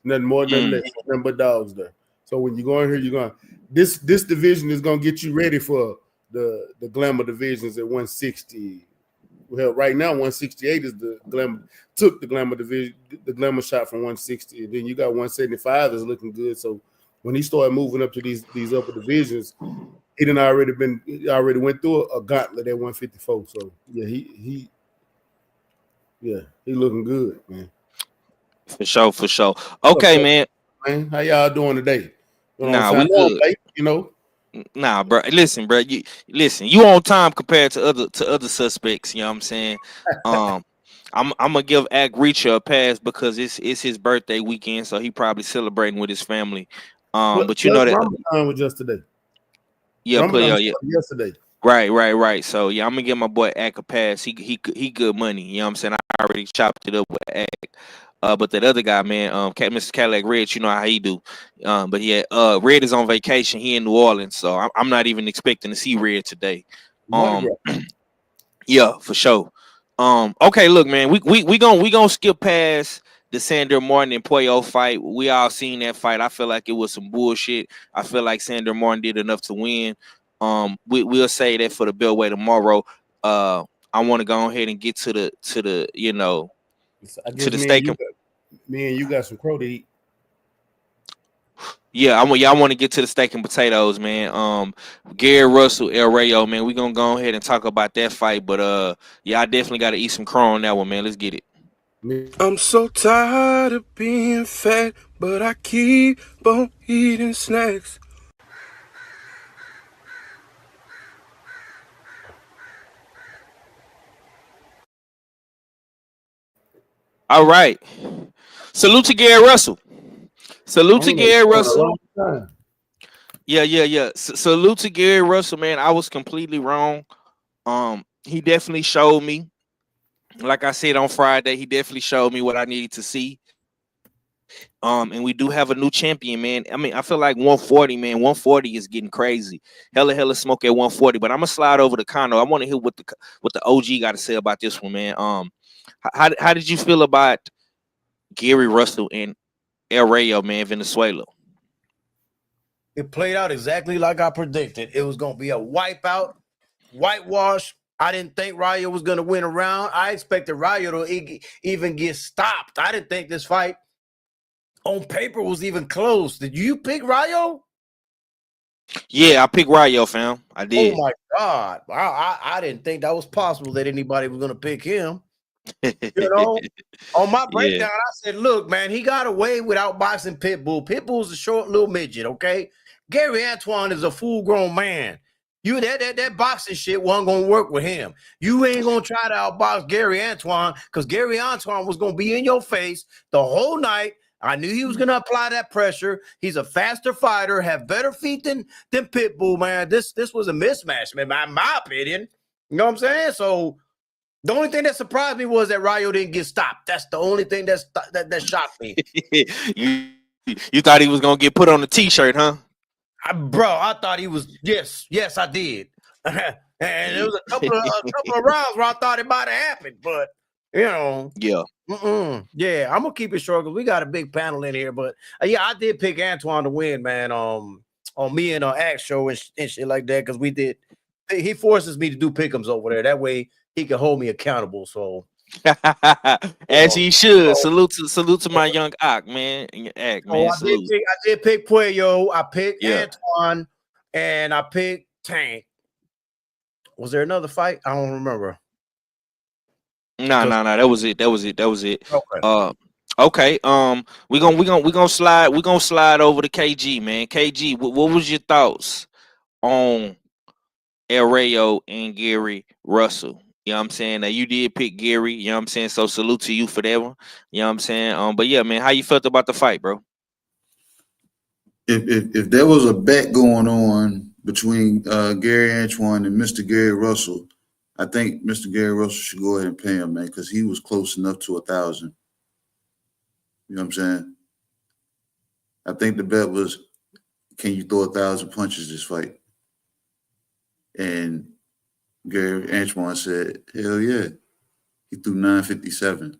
nothing more, nothing less, nothing but dogs there. So when you go in here, you're going. This division is gonna get you ready for the glamour divisions at 160. Well, right now 168 is the glamour. Took the glamour division, the glamour shot from 160, and then you got 175 is looking good. So when he started moving up to these upper divisions, he already went through a gauntlet at 154. So yeah, he looking good, man. For sure. Okay, man. How y'all doing today? Nah, we good. Late, you know. Nah, bro. Listen, bro. You on time compared to other suspects. You know what I'm saying? I'm gonna give Ack Reacher a pass because it's his birthday weekend, so he probably celebrating with his family. But you know that Ramadan was just today. Yeah, yesterday. Right. So yeah, I'm gonna give my boy Ack a pass. He good money. You know what I'm saying? I already chopped it up with Ack. But that other guy, man, Mr. Cadillac Red, you know how he do. But yeah, Red is on vacation. He in New Orleans, so I'm not even expecting to see Red today. Yeah, for sure. Okay, look, man, we gonna skip past the Sandor Martin and Puello fight. We all seen that fight. I feel like it was some bullshit. I feel like Sandor Martin did enough to win. We'll say that for the Bellway tomorrow. I want to go ahead and get to the to the steak. Me and you got some crow to eat. Yeah, I want to get to the steak and potatoes, man. Gary Russell, El Rayo, man. We gonna go ahead and talk about that fight, but yeah, I definitely got to eat some crow on that one, man. Let's get it. I'm so tired of being fat, but I keep on eating snacks. All right. Salute to Gary Russell. Salute to Gary Russell. Yeah. Salute to Gary Russell, man. I was completely wrong. He definitely showed me. Like I said on Friday, he definitely showed me what I needed to see. And we do have a new champion, man. I mean, I feel like 140, man. 140 is getting crazy. Hella smoke at 140. But I'm gonna slide over to Kano. I want to hear what the OG got to say about this one, man. How did you feel about Gary Russell and El Rayo, man, Venezuela? It played out exactly like I predicted. It was gonna be a wipeout, whitewash. I didn't think Rayo was gonna win a round. I expected Rayo to even get stopped. I didn't think this fight on paper was even close. Did you pick Rayo? Yeah, I picked Rayo, fam. I did. Oh my God. I didn't think that was possible that anybody was gonna pick him. You know, on my breakdown, I said, look, man, he got away without boxing Pitbull. Pitbull's a short little midget, okay? Gary Antoine is a full-grown man. You that boxing shit wasn't gonna work with him. You ain't gonna try to outbox Gary Antoine because Gary Antoine was gonna be in your face the whole night. I knew he was gonna apply that pressure. He's a faster fighter, have better feet than Pitbull, man. This was a mismatch, man, in my opinion. You know what I'm saying? So the only thing that surprised me was that Rayo didn't get stopped. That's the only thing that shocked me. You thought he was gonna get put on the t-shirt, huh? Bro, I thought he was. Yes, I did. And there was a couple of rounds where I thought it might have happened, but you know, yeah, I'm gonna keep it short because we got a big panel in here. But yeah, I did pick Antoine to win, man. On me and Act Show and shit like that because we did. He forces me to do pick'ems over there. That way he can hold me accountable. So. As he should. Salute to my young Ack, man. Ack, man. I did pick Puello. I picked Antoine, and I picked Tank. Was there another fight? I don't remember. No. That was it. Okay. We gonna slide over to KG, man. KG, what was your thoughts on El Rayo and Gary Russell? You know what I'm saying? Now you did pick Gary, you know what I'm saying? So salute to you for that one. You know what I'm saying? But yeah, man, how you felt about the fight, bro? If there was a bet going on between Gary Antoine and Mr. Gary Russell, I think Mr. Gary Russell should go ahead and pay him, man, because he was close enough to 1,000. You know what I'm saying? I think the bet was, can you throw 1,000 punches this fight? And Gary Antoine said, hell yeah. He threw 957.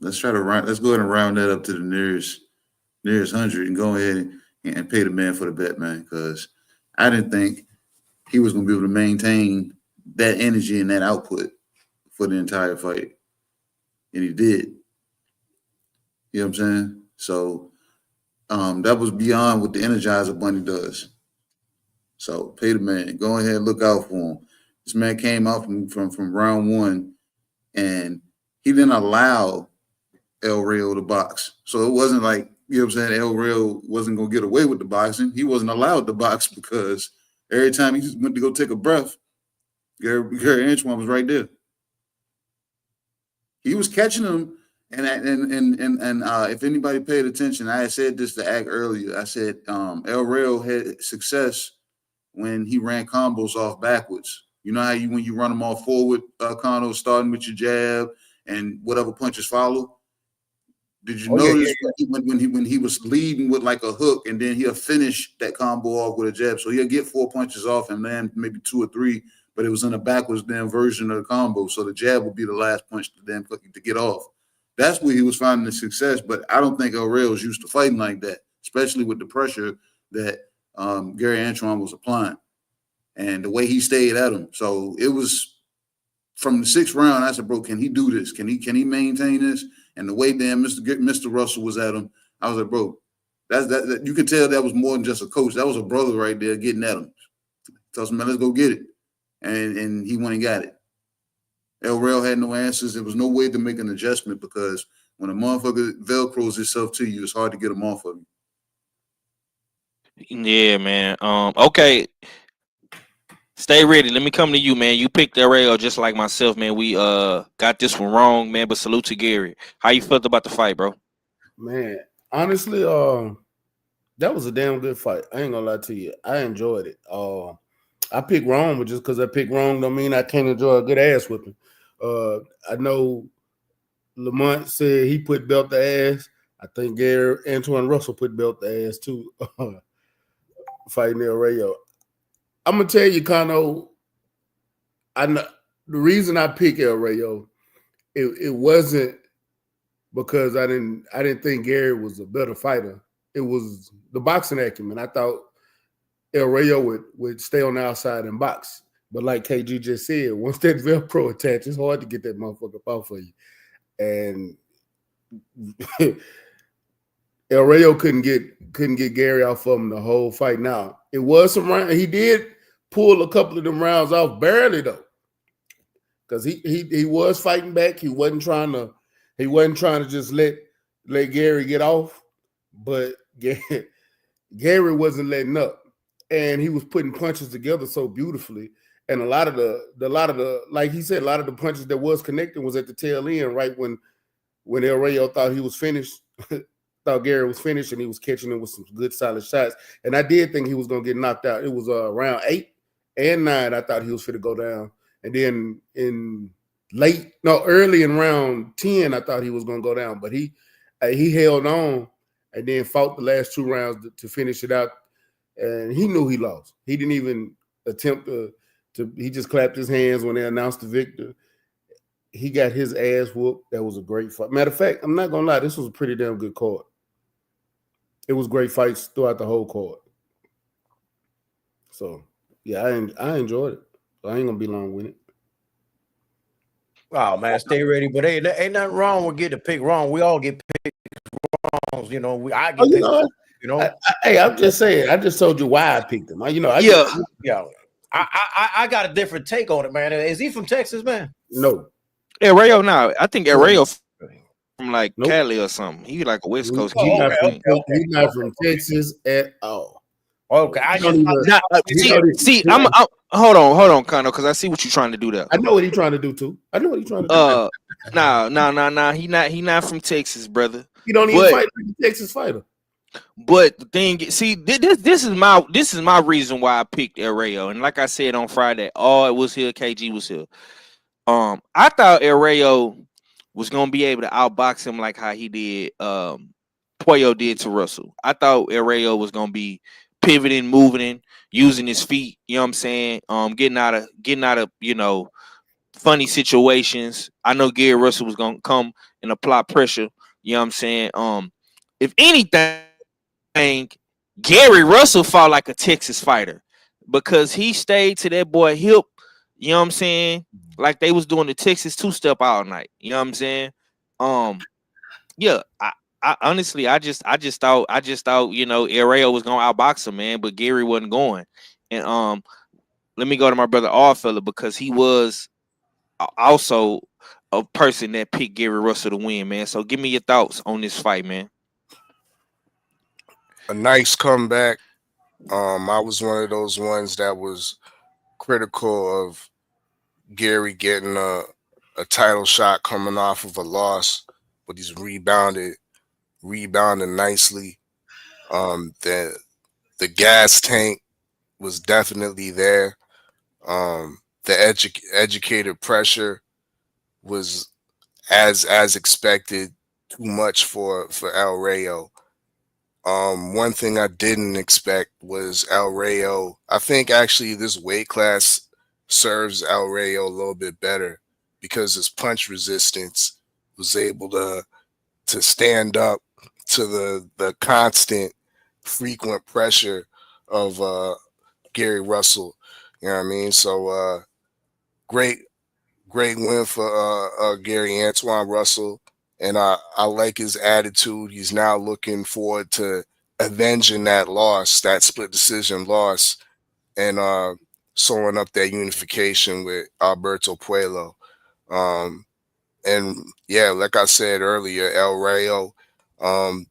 Let's go ahead and round that up to the nearest 100 and go ahead and pay the man for the bet, man, because I didn't think he was going to be able to maintain that energy and that output for the entire fight. And he did. You know what I'm saying? So that was beyond what the Energizer Bunny does. So pay the man. Go ahead and look out for him. This man came out from round one, and he didn't allow El Rayo to box. So it wasn't like, you know what I'm saying, El Rayo wasn't going to get away with the boxing. He wasn't allowed to box because every time he just went to go take a breath, Gary Antoine was right there. He was catching him, and if anybody paid attention, I had said this to Ack earlier. I said El Rayo had success when he ran combos off backwards. You know how when you run them off forward, Kano, starting with your jab and whatever punches follow. Did you notice when he was leading with like a hook, and then he'll finish that combo off with a jab? So he'll get 4 punches off and land maybe 2 or 3, but it was in a backwards damn version of the combo. So the jab would be the last punch to get off. That's where he was finding the success. But I don't think El Rayo is used to fighting like that, especially with the pressure that Gary Antoine was applying and the way he stayed at him. So it was from the 6th round. I said, bro, can he do this? Can he maintain this? And the way damn Mr. Russell was at him, I was like, bro, that you could tell that was more than just a coach. That was a brother right there getting at him. Tells him, man, let's go get it. And he went and got it. El Rayo had no answers. There was no way to make an adjustment because when a motherfucker Velcros himself to you, it's hard to get him off of you. Yeah, man. Okay. Stay ready. Let me come to you, man. You picked El Rayo just like myself, man. We got this one wrong, man. But salute to Gary. How you felt about the fight, bro? Man, honestly, that was a damn good fight. I ain't gonna lie to you. I enjoyed it. I picked wrong, but just because I picked wrong don't mean I can't enjoy a good ass whipping. I know Lamont said he put belt the ass. I think Gary Antoine Russell put belt the ass too. Fighting El Rayo. I'm gonna tell you, Kano. I know the reason I picked El Rayo, it wasn't because I didn't think Gary was a better fighter. It was the boxing acumen. I thought El Rayo would stay on the outside and box. But like KG just said, once that Velcro attached, it's hard to get that motherfucker off of you. And El Rayo couldn't get Gary off of him the whole fight. Now, it was some round. He did pull a couple of them rounds off, barely though. Because he was fighting back. He wasn't trying to just let Gary get off, but Gary wasn't letting up. And he was putting punches together so beautifully. And a lot of the like he said, a lot of the punches that was connecting was at the tail end, right when El Rayo thought he was finished, thought Gary was finished, and he was catching him with some good solid shots. And I did think he was gonna get knocked out. It was round 8 and 9. I thought he was fit to go down. And then early in round 10, I thought he was gonna go down, but he held on and then fought the last 2 rounds to finish it out. And he knew he lost. He didn't even attempt to. He just clapped his hands when they announced the victor. He got his ass whooped. That was a great fight. Matter of fact, I'm not gonna lie, this was a pretty damn good card. It was great fights throughout the whole card. So yeah, I enjoyed it. So I ain't gonna be long with it. Oh man, stay ready. But ain't nothing wrong with getting picked wrong. We all get picked wrong. You know, I get picked wrong. You know, I'm just saying. I just told you why I picked him. I got a different take on it, man. Is he from Texas, man? No. El Rayo, now I think El Rayo from like Cali or something. He like a West Coast kid. He's not from Texas at all. Okay, I'm hold on, Kano, because I see what you're trying to do there. I know what he's trying to do too. Nah. He not from Texas, brother. He don't even fight like a Texas fighter. But the thing, see, this is my reason why I picked El Rayo. And like I said on Friday, it was here, KG was here. I thought El Rayo was gonna be able to outbox him like how he did Puello did to Russell. I thought El Rayo was gonna be pivoting, moving, using his feet, you know what I'm saying? Getting out of, funny situations. I know Gary Russell was gonna come and apply pressure, you know what I'm saying? If anything, Gary Russell fought like a Texas fighter because he stayed to that boy hip, you know what I'm saying? Like they was doing the Texas two-step all night. You know what I'm saying? Yeah, I honestly I just thought, Arreo was gonna outbox him, man, but Gary wasn't going. And let me go to my brother Allfella because he was also a person that picked Gary Russell to win, man. So give me your thoughts on this fight, man. A nice comeback. I was one of those ones that was critical of Gary getting a title shot coming off of a loss, but he's rebounded nicely. The gas tank was definitely there. The educated pressure was as expected, too much for El Rayo. One thing I didn't expect was El Rayo. I think actually this weight class serves El Rayo a little bit better because his punch resistance was able to stand up to the constant, frequent pressure of Gary Russell. You know what I mean? So great win for Gary Antoine Russell. And I like his attitude. He's now looking forward to avenging that loss, that split decision loss, and sewing up that unification with Alberto Puello. And yeah, like I said earlier, El Rayo, I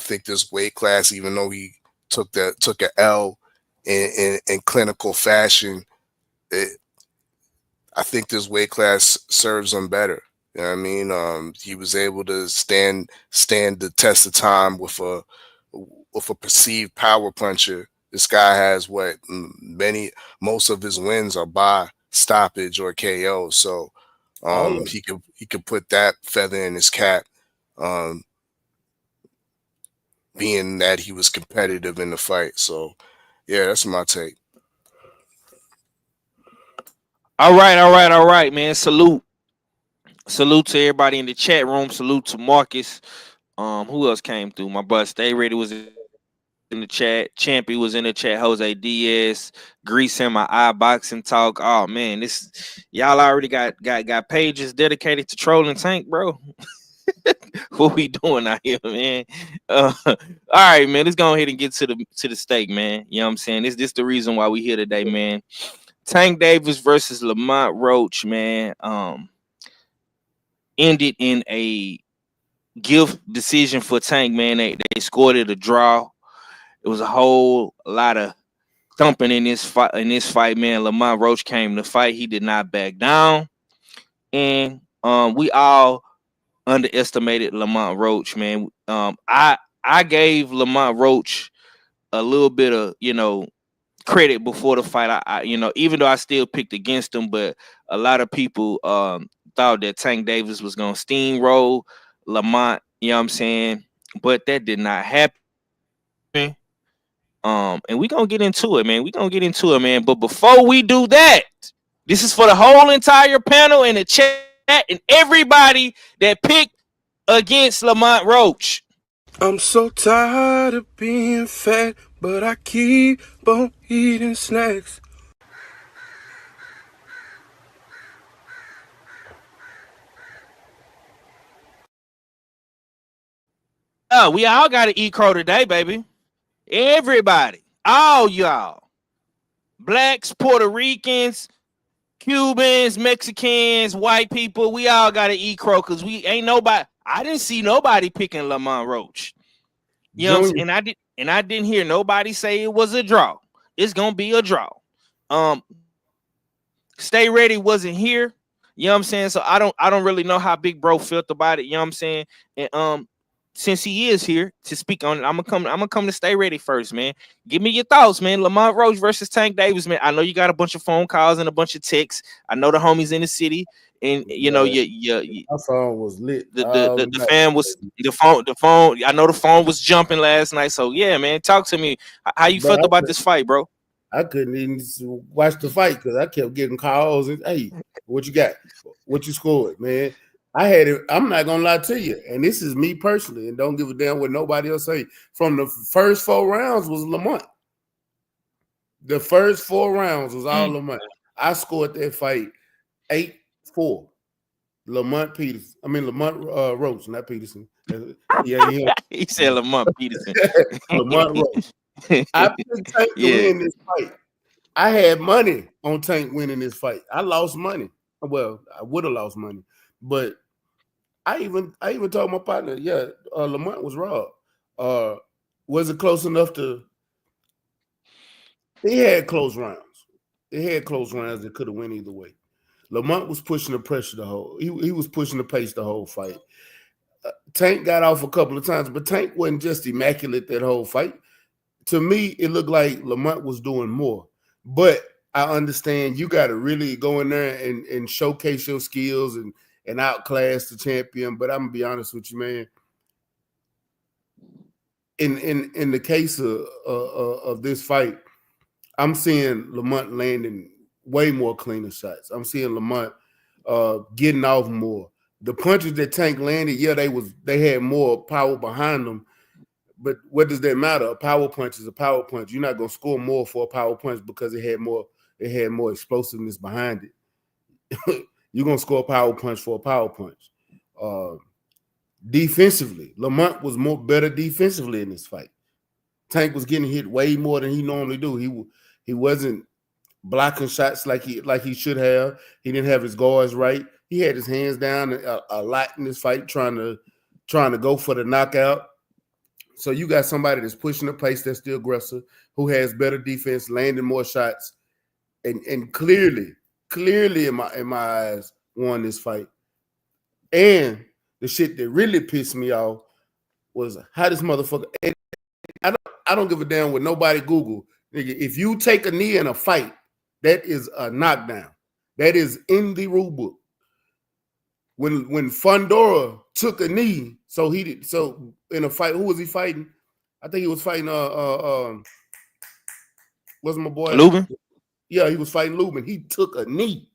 think this weight class, even though he took an L in clinical fashion, I think this weight class serves him better. You know what I mean? He was able to stand the test of time with a perceived power puncher. This guy has most of his wins are by stoppage or KO. So he could put that feather in his cap, being that he was competitive in the fight. So yeah, that's my take. All right, man. Salute to everybody in the chat room. Salute to Marcus. Who else came through? My brother Stay Ready was in the chat. Champy was in the chat. Jose Diaz, Grease in my eye boxing talk. Oh man, this y'all already got pages dedicated to trolling Tank, bro. What we doing out here, man? All right, man. Let's go ahead and get to the stake, man. You know what I'm saying? This the reason why we here today, man. Tank Davis versus Lamont Roach, man. Ended in a gift decision for Tank, man. They scored it a draw. It was a whole lot of thumping in this fight, man. Lamont Roach came to fight. He did not back down. And we all underestimated Lamont Roach, man. I gave Lamont Roach a little bit of, credit before the fight. I even though I still picked against him, but a lot of people thought that Tank Davis was gonna steamroll Lamont, you know what I'm saying? But that did not happen. And we gonna get into it, man. But before we do that, this is for the whole entire panel and the chat and everybody that picked against Lamont Roach. I'm so tired of being fat, but I keep on eating snacks. Oh, we all got to eat crow today, baby. Everybody, all y'all, blacks, Puerto Ricans, Cubans, Mexicans, white people, we all got to eat crow because we ain't nobody. I didn't see nobody picking Lamont Roach. You know what I'm saying? And I didn't hear nobody say it was a draw. It's gonna be a draw. Stay Ready wasn't here. You know what I'm saying? So I don't really know how Big Bro felt about it. You know what I'm saying? And since he is here to speak on it, I'm gonna come to Stay Ready first, man. Give me your thoughts, man. Lamont Roach versus Tank Davis, man. I know you got a bunch of phone calls and a bunch of texts. I know the homies in the city, and you know My phone was lit the all the night. fan was the phone. I know the phone was jumping last night. So yeah, man, talk to me. How you But felt about this fight, bro? I couldn't even watch the fight because I kept getting calls and hey, what you got? What you scored, man? I had it. I'm not gonna lie to you, and this is me personally, and don't give a damn what nobody else say. From the first 4 rounds was Lamont. The first 4 rounds was all Lamont. I scored that fight 8-4. Lamont Roach, not Peterson. Yeah. He said Lamont Peterson. Lamont Roach. I picked Tank to win this fight. I had money on Tank winning this fight. I lost money. Well, I would have lost money, but I even told my partner, Lamont was robbed. Was it close enough to? They had close rounds. They had close rounds that could have went either way. Lamont was pushing the pressure the whole. He was pushing the pace the whole fight. Tank got off a couple of times, but Tank wasn't just immaculate that whole fight. To me, it looked like Lamont was doing more. But I understand you got to really go in there and showcase your skills and outclass the champion. But I'm gonna be honest with you, man. In the case of this fight, I'm seeing Lamont landing way more cleaner shots. I'm seeing Lamont getting off more. The punches that Tank landed, they had more power behind them. But what does that matter? A power punch is a power punch. You're not gonna score more for a power punch because it had more explosiveness behind it. You're gonna score a power punch for a power punch. Defensively, Lamont was better defensively in this fight. Tank was getting hit way more than he normally do. He wasn't blocking shots like he should have. He didn't have his guards right. He had his hands down a lot in this fight, trying to go for the knockout. So you got somebody that's pushing the pace, that's still aggressive, who has better defense, landing more shots, and clearly in my eyes, won this fight. And the shit that really pissed me off was how this motherfucker. And I don't give a damn what nobody Google. Nigga, if you take a knee in a fight, that is a knockdown. That is in the rule book. When Fundora took a knee, so in a fight, who was he fighting? I think he was fighting what's my boy? Lubin? Yeah, he was fighting Lubin. He took a knee.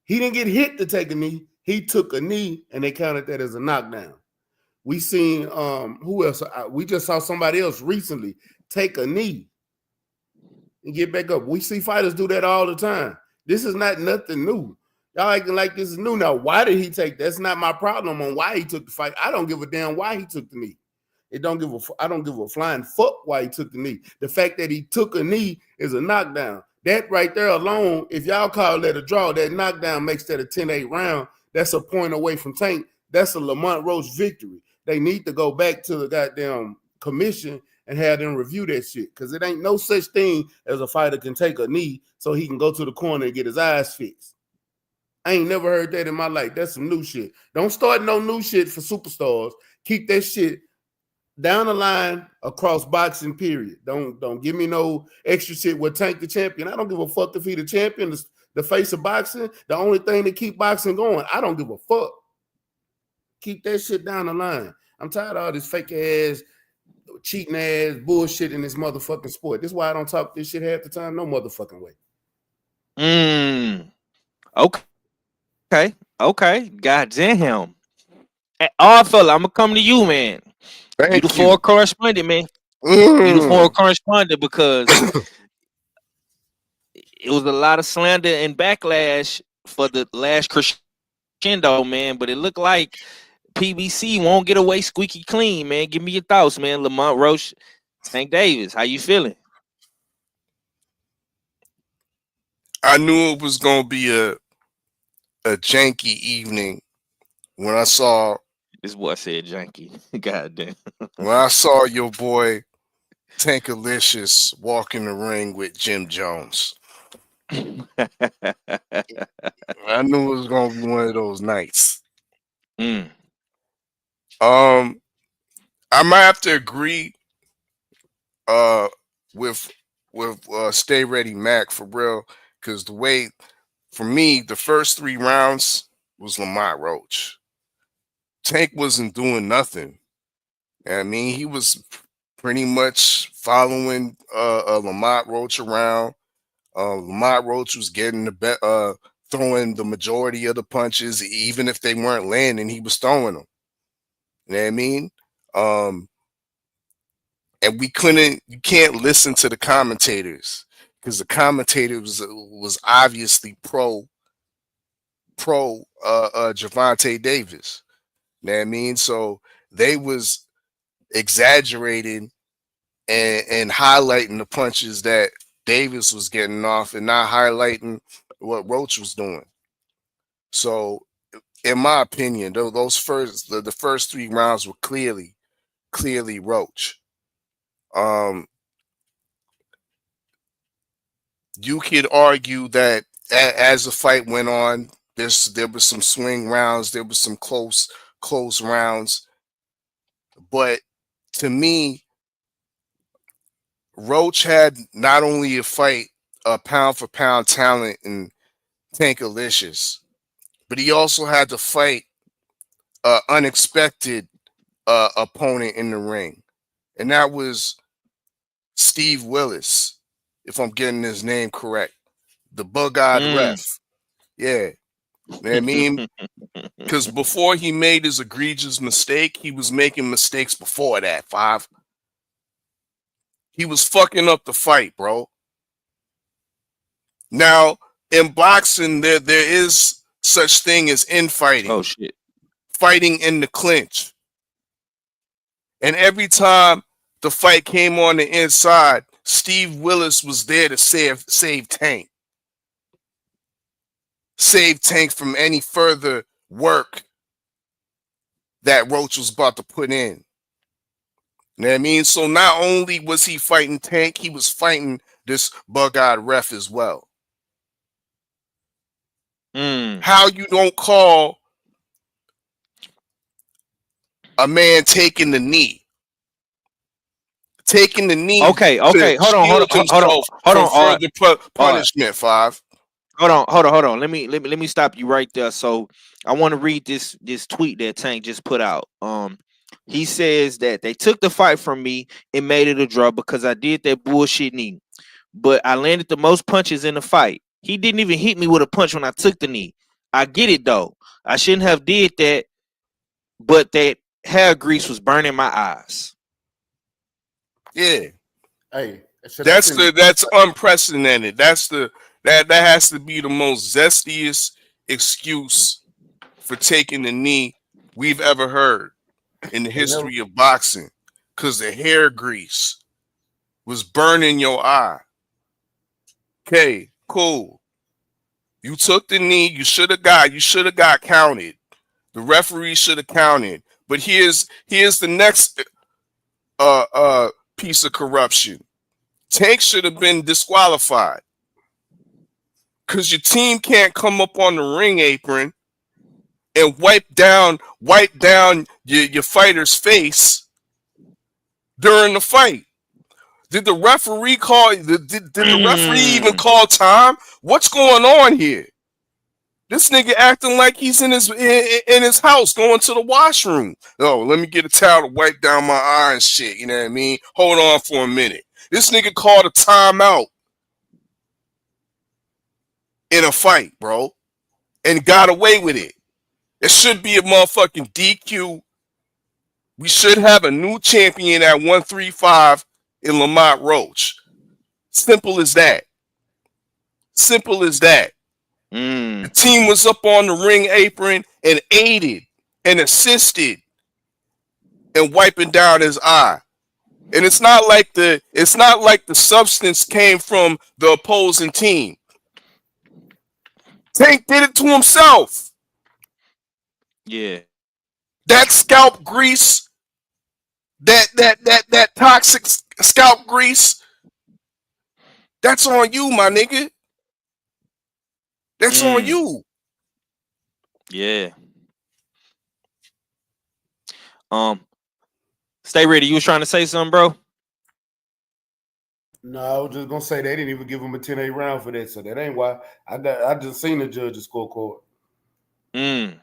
He didn't get hit to take a knee. He took a knee, and they counted that as a knockdown. We seen who else? We just saw somebody else recently take a knee and get back up. We see fighters do that all the time. This is not nothing new. Y'all acting like this is new. Now, why did he take? That's not my problem on why he took the fight. I don't give a damn why he took the knee. I don't give a flying fuck why he took the knee. The fact that he took a knee is a knockdown. That right there alone, if y'all call that a draw, that knockdown makes that a 10-8 round. That's a point away from Tank. That's a Lamont Roach victory. They need to go back to the goddamn commission and have them review that shit, because it ain't no such thing as a fighter can take a knee so he can go to the corner and get his eyes fixed. I ain't never heard that in my life. That's some new shit. Don't start no new shit for superstars. Keep that shit down the line across boxing, period. Don't give me no extra shit with Tank the champion. I don't give a fuck if he the champion, the face of boxing. The only thing that keep boxing going, I don't give a fuck. Keep that shit down the line. I'm tired of all this fake ass, cheating ass bullshit in this motherfucking sport. This is why I don't talk this shit half the time. No motherfucking way. Okay. God damn. All fella, I'm gonna come to you, man. You the foreign correspondent, man. You the foreign correspondent, because it was a lot of slander and backlash for the last crescendo, man. But it looked like PBC won't get away squeaky clean, man. Give me your thoughts, man. Lamont Roach, Tank Davis, how you feeling? I knew it was gonna be a janky evening when I saw this boy said janky. God damn. When I saw your boy Tankalicious walk in the ring with Jim Jones. I knew it was gonna be one of those nights. I might have to agree with Stay Ready Mac for real, because the way for me the first 3 rounds was Lamont Roach. Tank wasn't doing nothing. I mean, he was pretty much following Lamont Roach around. Lamont Roach was getting throwing the majority of the punches, even if they weren't landing, he was throwing them. You know what I mean? And you can't listen to the commentators because the commentators was obviously pro Gervonta Davis. You know what I mean? So they was exaggerating and highlighting the punches that Davis was getting off and not highlighting what Roach was doing. So in my opinion, those the first 3 rounds were clearly Roach. You could argue that as the fight went on, there was some swing rounds, there was some close rounds, but to me, Roach had not only a pound for pound talent in Tankalicious, but he also had to fight an unexpected opponent in the ring, and that was Steve Willis, if I'm getting his name correct, the bug-eyed ref. Yeah, you know what I mean? Because before he made his egregious mistake, he was making mistakes before that. He was fucking up the fight, bro. Now, in boxing, there is such thing as infighting. Oh shit. Fighting in the clinch. And every time the fight came on the inside, Steve Willis was there to save Tank. Save Tank from any further work that Roach was about to put in. You know what I mean? So not only was he fighting Tank, he was fighting this bug-eyed ref as well. How you don't call a man taking the knee? Taking the knee Okay, to hold shield himself from on. further punishment, Five. Hold on. Let me stop you right there. So I want to read this tweet that Tank just put out. He says that they took the fight from me and made it a draw because I did that bullshit knee. But I landed the most punches in the fight. He didn't even hit me with a punch when I took the knee. I get it though. I shouldn't have did that, but that hair grease was burning my eyes. Yeah. Hey, that's unprecedented. That has to be the most zestiest excuse for taking the knee we've ever heard in the history of boxing. Cause the hair grease was burning your eye. Okay, cool. You took the knee. You should have got counted. The referee should have counted. But here's the next piece of corruption. Tank should have been disqualified because your team can't come up on the ring apron and wipe down your fighter's face during the fight. Did the referee call? Did the referee even call time? What's going on here? This nigga acting like he's in his house going to the washroom. Oh, let me get a towel to wipe down my eye and shit. You know what I mean? Hold on for a minute. This nigga called a timeout in a fight, bro, and got away with it. It should be a motherfucking DQ. We should have a new champion at 135 in Lamont Roach. Simple as that. Simple as that. The team was up on the ring apron and aided and assisted in wiping down his eye. And it's not like the substance came from the opposing team. Tank did it to himself. Yeah. That scalp grease, that toxic scalp grease, that's on you, my nigga. That's on you. Yeah. Stay ready. You was trying to say something, bro? No, I was just gonna say they didn't even give him a 10-8 round for that, so that ain't why. I just seen the judge's scorecard. I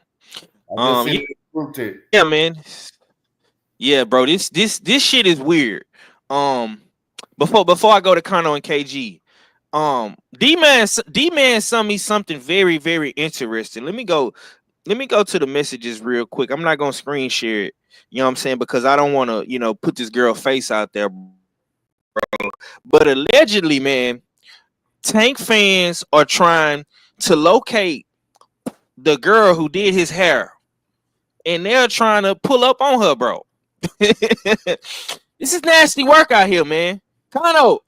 just seen the group text. Yeah, man. Yeah, bro. This shit is weird. Before I go to Kano and KG, D-Man sent me something very, very interesting. Let me go to the messages real quick. I'm not gonna screen share it, you know what I'm saying, because I don't want to, put this girl face out there, bro. But allegedly, man, Tank fans are trying to locate the girl who did his hair, and they're trying to pull up on her, bro. This is nasty work out here, man. Kano,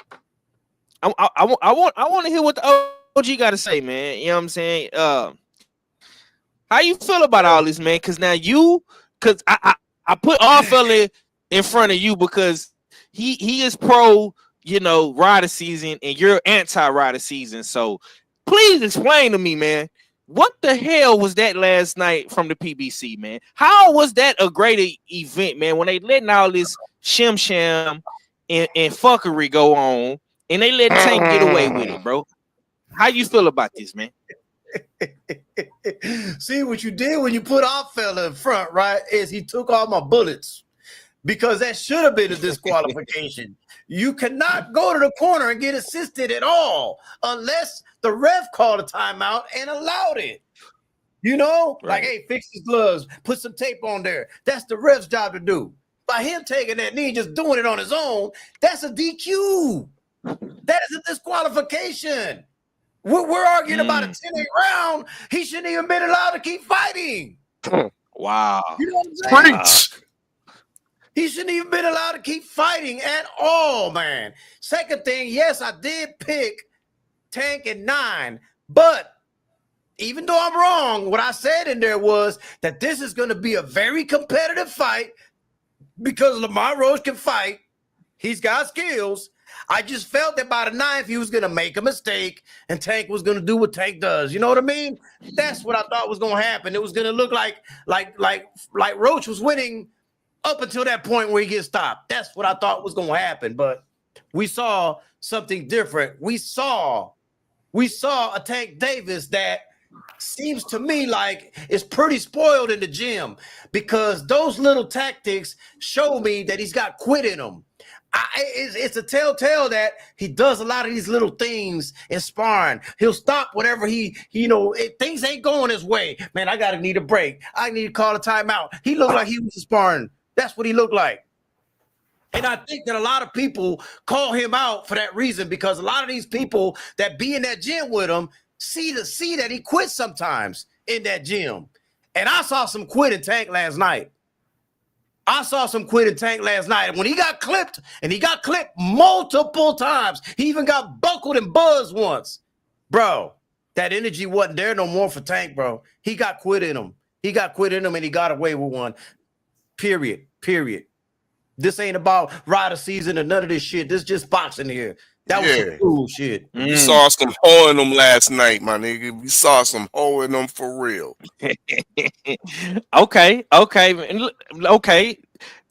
I want to hear what the OG got to say, man. You know what I'm saying? How you feel about all this, man? Because now because I put our fella in front of you because he is pro, rider season, and you're anti-rider season. So please explain to me, man, what the hell was that last night from the PBC, man? How was that a great event, man? When they letting all this shim and fuckery go on, and they let Tank get away with it, bro. How you feel about this, man? See, what you did when you put our fella in front, right, is he took all my bullets, because that should have been a disqualification. You cannot go to the corner and get assisted at all unless the ref called a timeout and allowed it. Like, hey, fix his gloves, put some tape on there. That's the ref's job to do. By him taking that knee, just doing it on his own, that's a DQ. That is a disqualification. We're arguing about a 10-8 round. He shouldn't even been allowed to keep fighting. Wow. You know what I'm saying? Preach. He shouldn't even been allowed to keep fighting at all, man. Second thing, yes, I did pick Tank at 9, but even though I'm wrong, what I said in there was that this is going to be a very competitive fight because Lamont Roach can fight. He's got skills. I just felt that by the 9th, he was going to make a mistake and Tank was going to do what Tank does. You know what I mean? That's what I thought was going to happen. It was going to look like Roach was winning up until that point where he gets stopped. That's what I thought was going to happen. But we saw something different. We saw a Tank Davis that seems to me like is pretty spoiled in the gym, because those little tactics show me that he's got quit in him. It's a telltale that he does a lot of these little things in sparring. He'll stop whatever things ain't going his way. Man, I need a break. I need to call a timeout. He looked like he was sparring. That's what he looked like. And I think that a lot of people call him out for that reason, because a lot of these people that be in that gym with him see that he quits sometimes in that gym. And I saw some quit in Tank last night. When he got clipped, and he got clipped multiple times. He even got buckled and buzzed once. Bro, that energy wasn't there no more for Tank, bro. He got quit in him. And he got away with one. Period. This ain't about rider season or none of this shit. This is just boxing here. That was some cool shit. We saw some hole in them last night, my nigga. We saw some hole in them for real. Okay.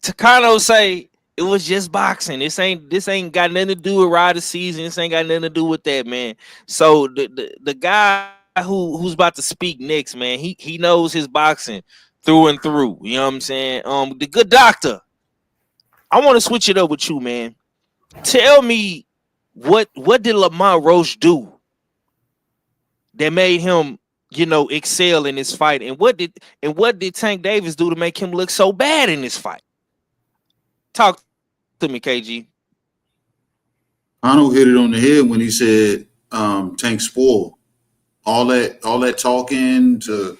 Takano say it was just boxing. This ain't got nothing to do with rider season. This ain't got nothing to do with that, man. So the guy who's about to speak next, man, he knows his boxing through and through. You know what I'm saying? The good doctor. I want to switch it up with you, man. Tell me what did Lamont Roach do that made him, excel in this fight, and what did Tank Davis do to make him look so bad in this fight? Talk to me, KG. Arnold hit it on the head when he said Tank spoiled. All that talking to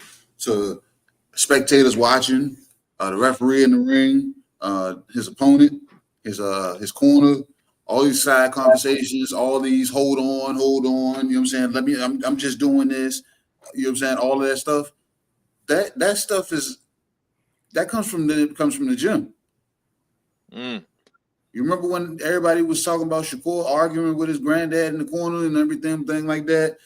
spectators watching, the referee in the ring, his opponent, his corner, all these side conversations, all these hold on, you know what I'm saying? I'm just doing this, you know what I'm saying? All of that stuff. That stuff comes from the gym. You remember when everybody was talking about Shakur arguing with his granddad in the corner and everything like that?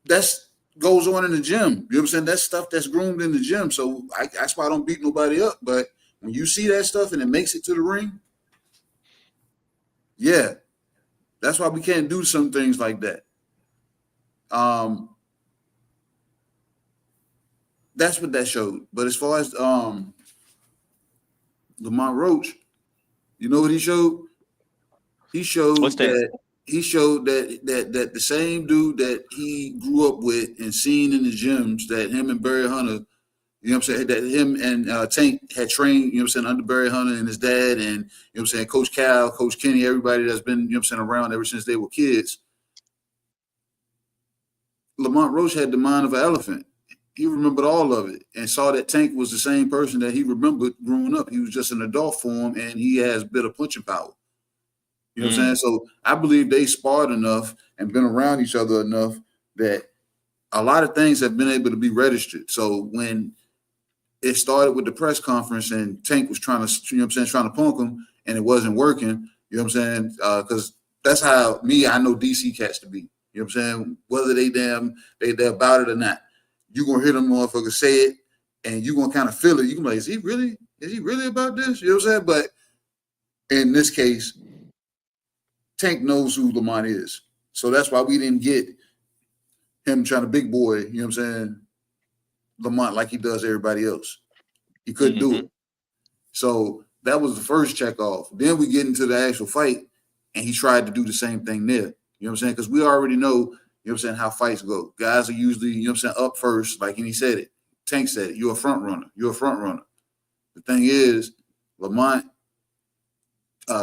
That's goes on in the gym. You know what I'm saying? That's stuff that's groomed in the gym. So that's why I don't beat nobody up. But when you see that stuff and it makes it to the ring, yeah, that's why we can't do some things like that. That's what that showed. But as far as Lamont Roach, you know what he showed? He showed What's that? that the same dude that he grew up with and seen in the gyms, that him and Barry Hunter, you know what I'm saying, that him and Tank had trained, you know what I'm saying, under Barry Hunter and his dad, and you know what I'm saying, Coach Cal, Coach Kenny, everybody that's been, you know what I'm saying, around ever since they were kids. Lamont Roach had the mind of an elephant. He remembered all of it and saw that Tank was the same person that he remembered growing up. He was just an adult form, and he has a bit of punching power. You know what I'm saying? So I believe they sparred enough and been around each other enough that a lot of things have been able to be registered. So when it started with the press conference and Tank was trying to, you know what I'm saying, trying to punk him and it wasn't working, you know what I'm saying? Because that's how I know DC cats to be. You know what I'm saying? Whether they're about it or not. You're going to hear them motherfuckers say it and you're going to kind of feel it. You're going to be like, is he really about this? You know what I'm saying? But in this case, Tank knows who Lamont is. So that's why we didn't get him trying to big boy, you know what I'm saying, Lamont like he does everybody else. He couldn't do it. So that was the first check off. Then we get into the actual fight, and he tried to do the same thing there. You know what I'm saying? Because we already know, you know what I'm saying, how fights go. Guys are usually, you know what I'm saying, up first, like he said it. Tank said it. You're a front runner. You're a front runner. The thing is, Lamont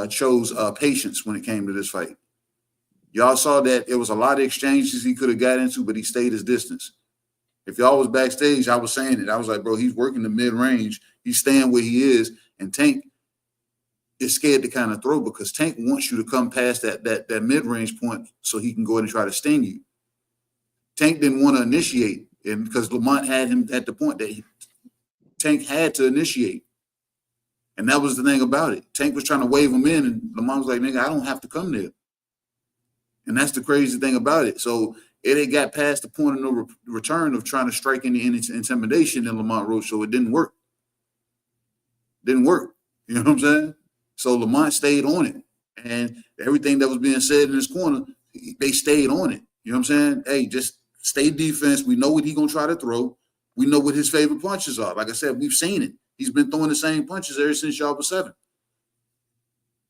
chose patience when it came to this fight. Y'all saw that it was a lot of exchanges he could have got into, but he stayed his distance. If y'all was backstage, I was saying it. I was like, bro, he's working the mid-range. He's staying where he is. And Tank is scared to kind of throw because Tank wants you to come past that mid-range point so he can go ahead and try to sting you. Tank didn't want to initiate, and because Lamont had him at the point that Tank had to initiate. And that was the thing about it. Tank was trying to wave him in, and Lamont was like, nigga, I don't have to come there. And that's the crazy thing about it. So it had got past the point of no return of trying to strike any intimidation in Lamont Roach, so it didn't work. Didn't work. You know what I'm saying? So Lamont stayed on it. And everything that was being said in his corner, they stayed on it. You know what I'm saying? Hey, just stay defense. We know what he's going to try to throw. We know what his favorite punches are. Like I said, we've seen it. He's been throwing the same punches ever since y'all was 7.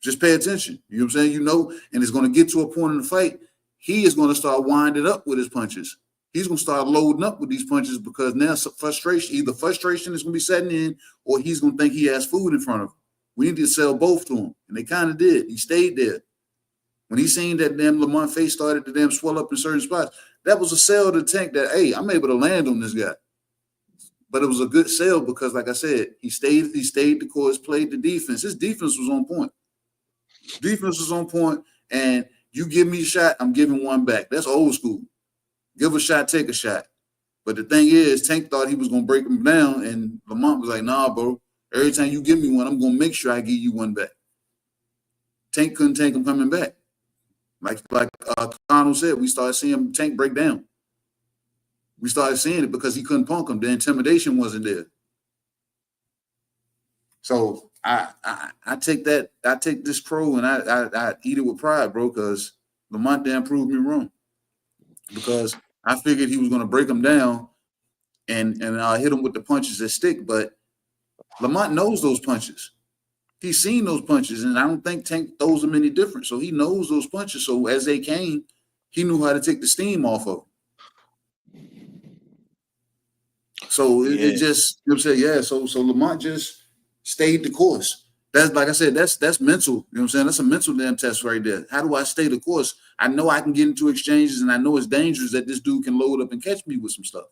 Just pay attention. You know what I'm saying? You know, and it's going to get to a point in the fight, he is going to start winding up with his punches. He's going to start loading up with these punches because now either frustration is going to be setting in or he's going to think he has food in front of him. We need to sell both to him. And they kind of did. He stayed there. When he seen that damn Lamont face started to damn swell up in certain spots, that was a sell to Tank that, hey, I'm able to land on this guy. But it was a good sell because, like I said, he stayed the course, played the defense. His defense was on point. Defense was on point, and you give me a shot, I'm giving one back. That's old school. Give a shot, take a shot. But the thing is, Tank thought he was going to break him down, and Lamont was like, nah, bro. Every time you give me one, I'm going to make sure I give you one back. Tank couldn't take him coming back. Like Connell said, we started seeing Tank break down. We started seeing it because he couldn't punk him. The intimidation wasn't there. So I take that. I take this crow and I eat it with pride, bro, because Lamont damn proved me wrong. Because I figured he was going to break him down and hit him with the punches that stick. But Lamont knows those punches. He's seen those punches, and I don't think Tank throws them any different. So he knows those punches. So as they came, he knew how to take the steam off of them. So it just, you know what I'm saying? Yeah, so Lamont just stayed the course. That's, like I said, that's mental. You know what I'm saying? That's a mental damn test right there. How do I stay the course? I know I can get into exchanges, and I know it's dangerous that this dude can load up and catch me with some stuff.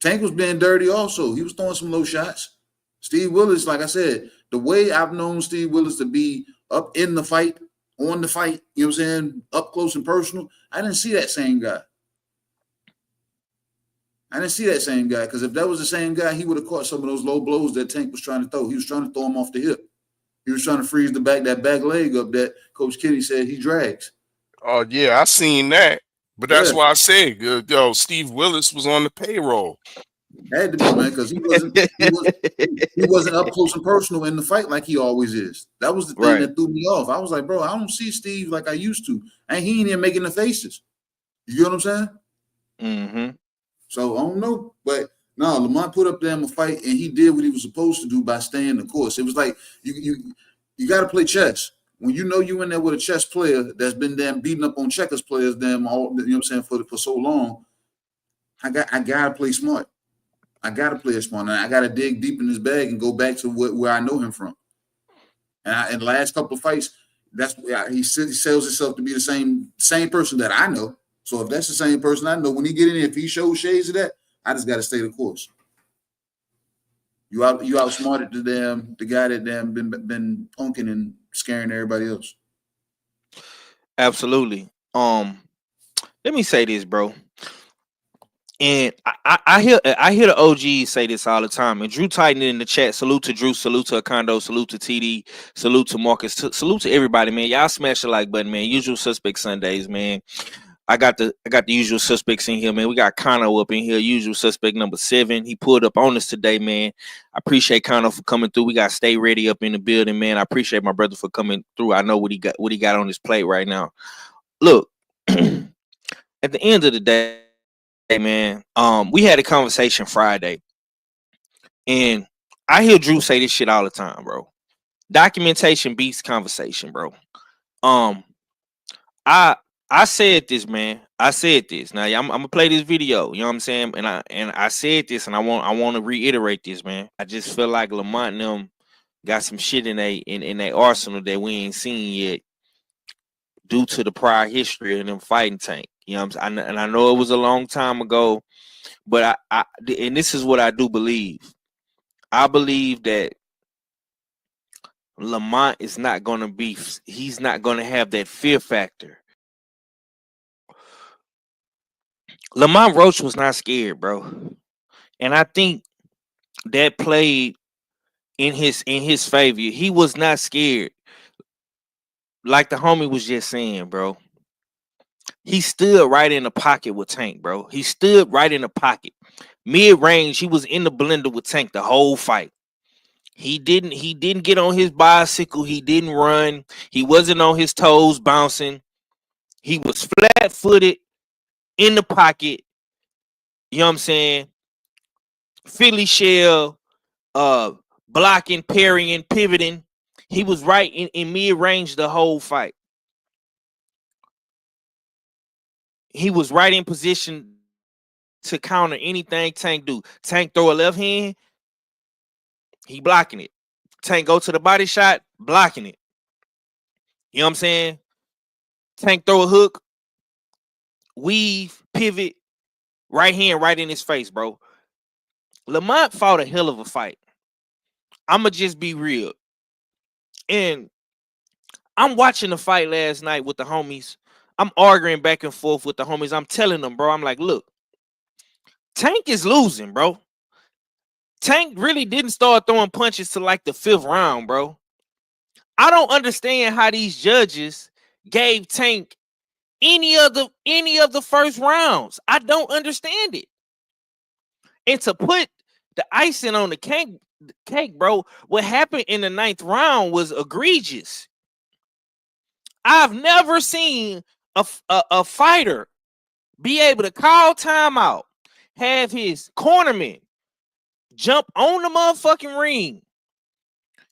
Tank was being dirty also. He was throwing some low shots. Steve Willis, like I said, the way I've known Steve Willis to be up in the fight, on the fight, you know what I'm saying, up close and personal, I didn't see that same guy. Because if that was the same guy, he would have caught some of those low blows that Tank was trying to throw. He was trying to throw him off the hip. He was trying to freeze that back leg up that Coach Kenny said he drags. Oh, yeah, I seen that. But that's why I said, Steve Willis was on the payroll. Had to be, man, because he wasn't up close and personal in the fight like he always is. That was the thing Right. that threw me off. I was like, bro, I don't see Steve like I used to, and he ain't even making the faces. You get what I'm saying? Mm-hmm. So I don't know, but no, Lamont put up damn a fight, and he did what he was supposed to do by staying the course. It was like you got to play chess. When you know you in there with a chess player that's been damn beating up on checkers players, damn all you know what I'm saying for so long. I gotta play smart. I gotta play it smart. And I gotta dig deep in his bag and go back to where I know him from. And in the last couple of fights, that's he sells himself to be the same person that I know. So if that's the same person I know, when he get in there, if he shows shades of that, I just gotta stay the course. You outsmarted the guy that damn been punking and scaring everybody else. Absolutely. Let me say this, bro. And I hear the OGs say this all the time. And Drew Titan in the chat. Salute to Drew. Salute to Acondo. Salute to TD. Salute to Marcus. Salute to everybody, man. Y'all smash the like button, man. Usual Suspect Sundays, man. I got the usual suspects in here, man. We got Kano up in here. Usual Suspect number 7. He pulled up on us today, man. I appreciate Kano for coming through. We got Stay Ready up in the building, man. I appreciate my brother for coming through. I know what he got on his plate right now. Look, at the end of the day, man, we had a conversation Friday, and I hear Drew say this shit all the time, bro. Documentation beats conversation, bro. I said this, man. I said this. Now I'm gonna play this video. You know what I'm saying? And I said this, and I want to reiterate this, man. I just feel like Lamont and them got some shit in their arsenal that we ain't seen yet, due to the prior history of them fighting Tank. You know what I'm saying? And I know it was a long time ago, but and this is what I do believe. I believe that Lamont is not gonna be. He's not gonna have that fear factor. Lamont Roach was not scared, bro, and I think that played in his favor. He was not scared, like the homie was just saying, bro. He stood right in the pocket with Tank, bro. He stood right in the pocket, mid range. He was in the blender with Tank the whole fight. He didn't get on his bicycle. He didn't run. He wasn't on his toes bouncing. He was flat footed in the pocket. You know what I'm saying? Philly shell, blocking, parrying, pivoting. He was right in mid-range the whole fight. He was right in position to counter anything Tank do. Tank throw a left hand, he blocking it. Tank go to the body shot, blocking it. You know what I'm saying? Tank throw a hook, weave, pivot, right hand right in his face, bro. Lamont fought a hell of a fight. I'ma just be real. And I'm watching the fight last night with the homies. I'm arguing back and forth with the homies. I'm telling them, bro, I'm like, look, Tank is losing, bro. Tank really didn't start throwing punches till like the 5th round, bro. I don't understand how these judges gave Tank any of the first rounds. I don't understand it. And to put the icing on the cake, bro, what happened in the 9th round was egregious. I've never seen a fighter be able to call timeout, have his cornerman jump on the motherfucking ring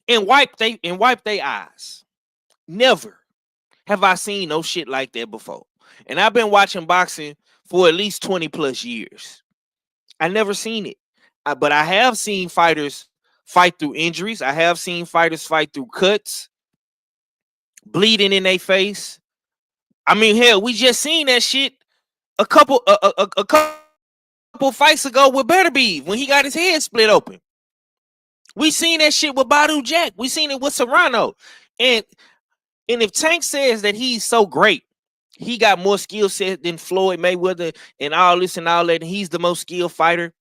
and wipe their eyes. Never have I seen no shit like that before. And I've been watching boxing for at least 20 plus years. I never seen it. But I have seen fighters fight through injuries. I have seen fighters fight through cuts, bleeding in their face. I mean, hell, we just seen that shit a couple fights ago with Beterbiev when he got his head split open. We seen that shit with Badu Jack. We seen it with Serrano. And if Tank says that he's so great, he got more skill set than Floyd Mayweather and all this and all that, and he's the most skilled fighter.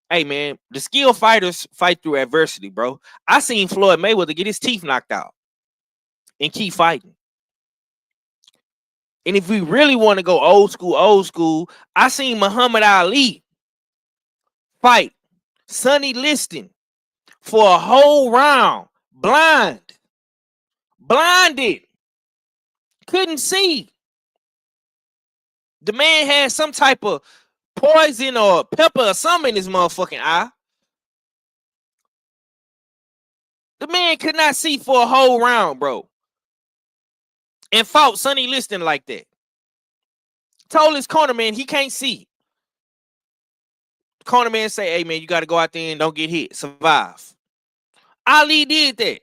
Hey, man, the skilled fighters fight through adversity, bro. I seen Floyd Mayweather get his teeth knocked out and keep fighting. And if we really want to go old school, I seen Muhammad Ali fight Sonny Liston for a whole round, blinded, couldn't see. The man had some type of poison or pepper or something in his motherfucking eye. The man could not see for a whole round, bro. And fought Sonny Liston like that. Told his corner man he can't see. The corner man say, hey man, you got to go out there and don't get hit. Survive. Ali did that.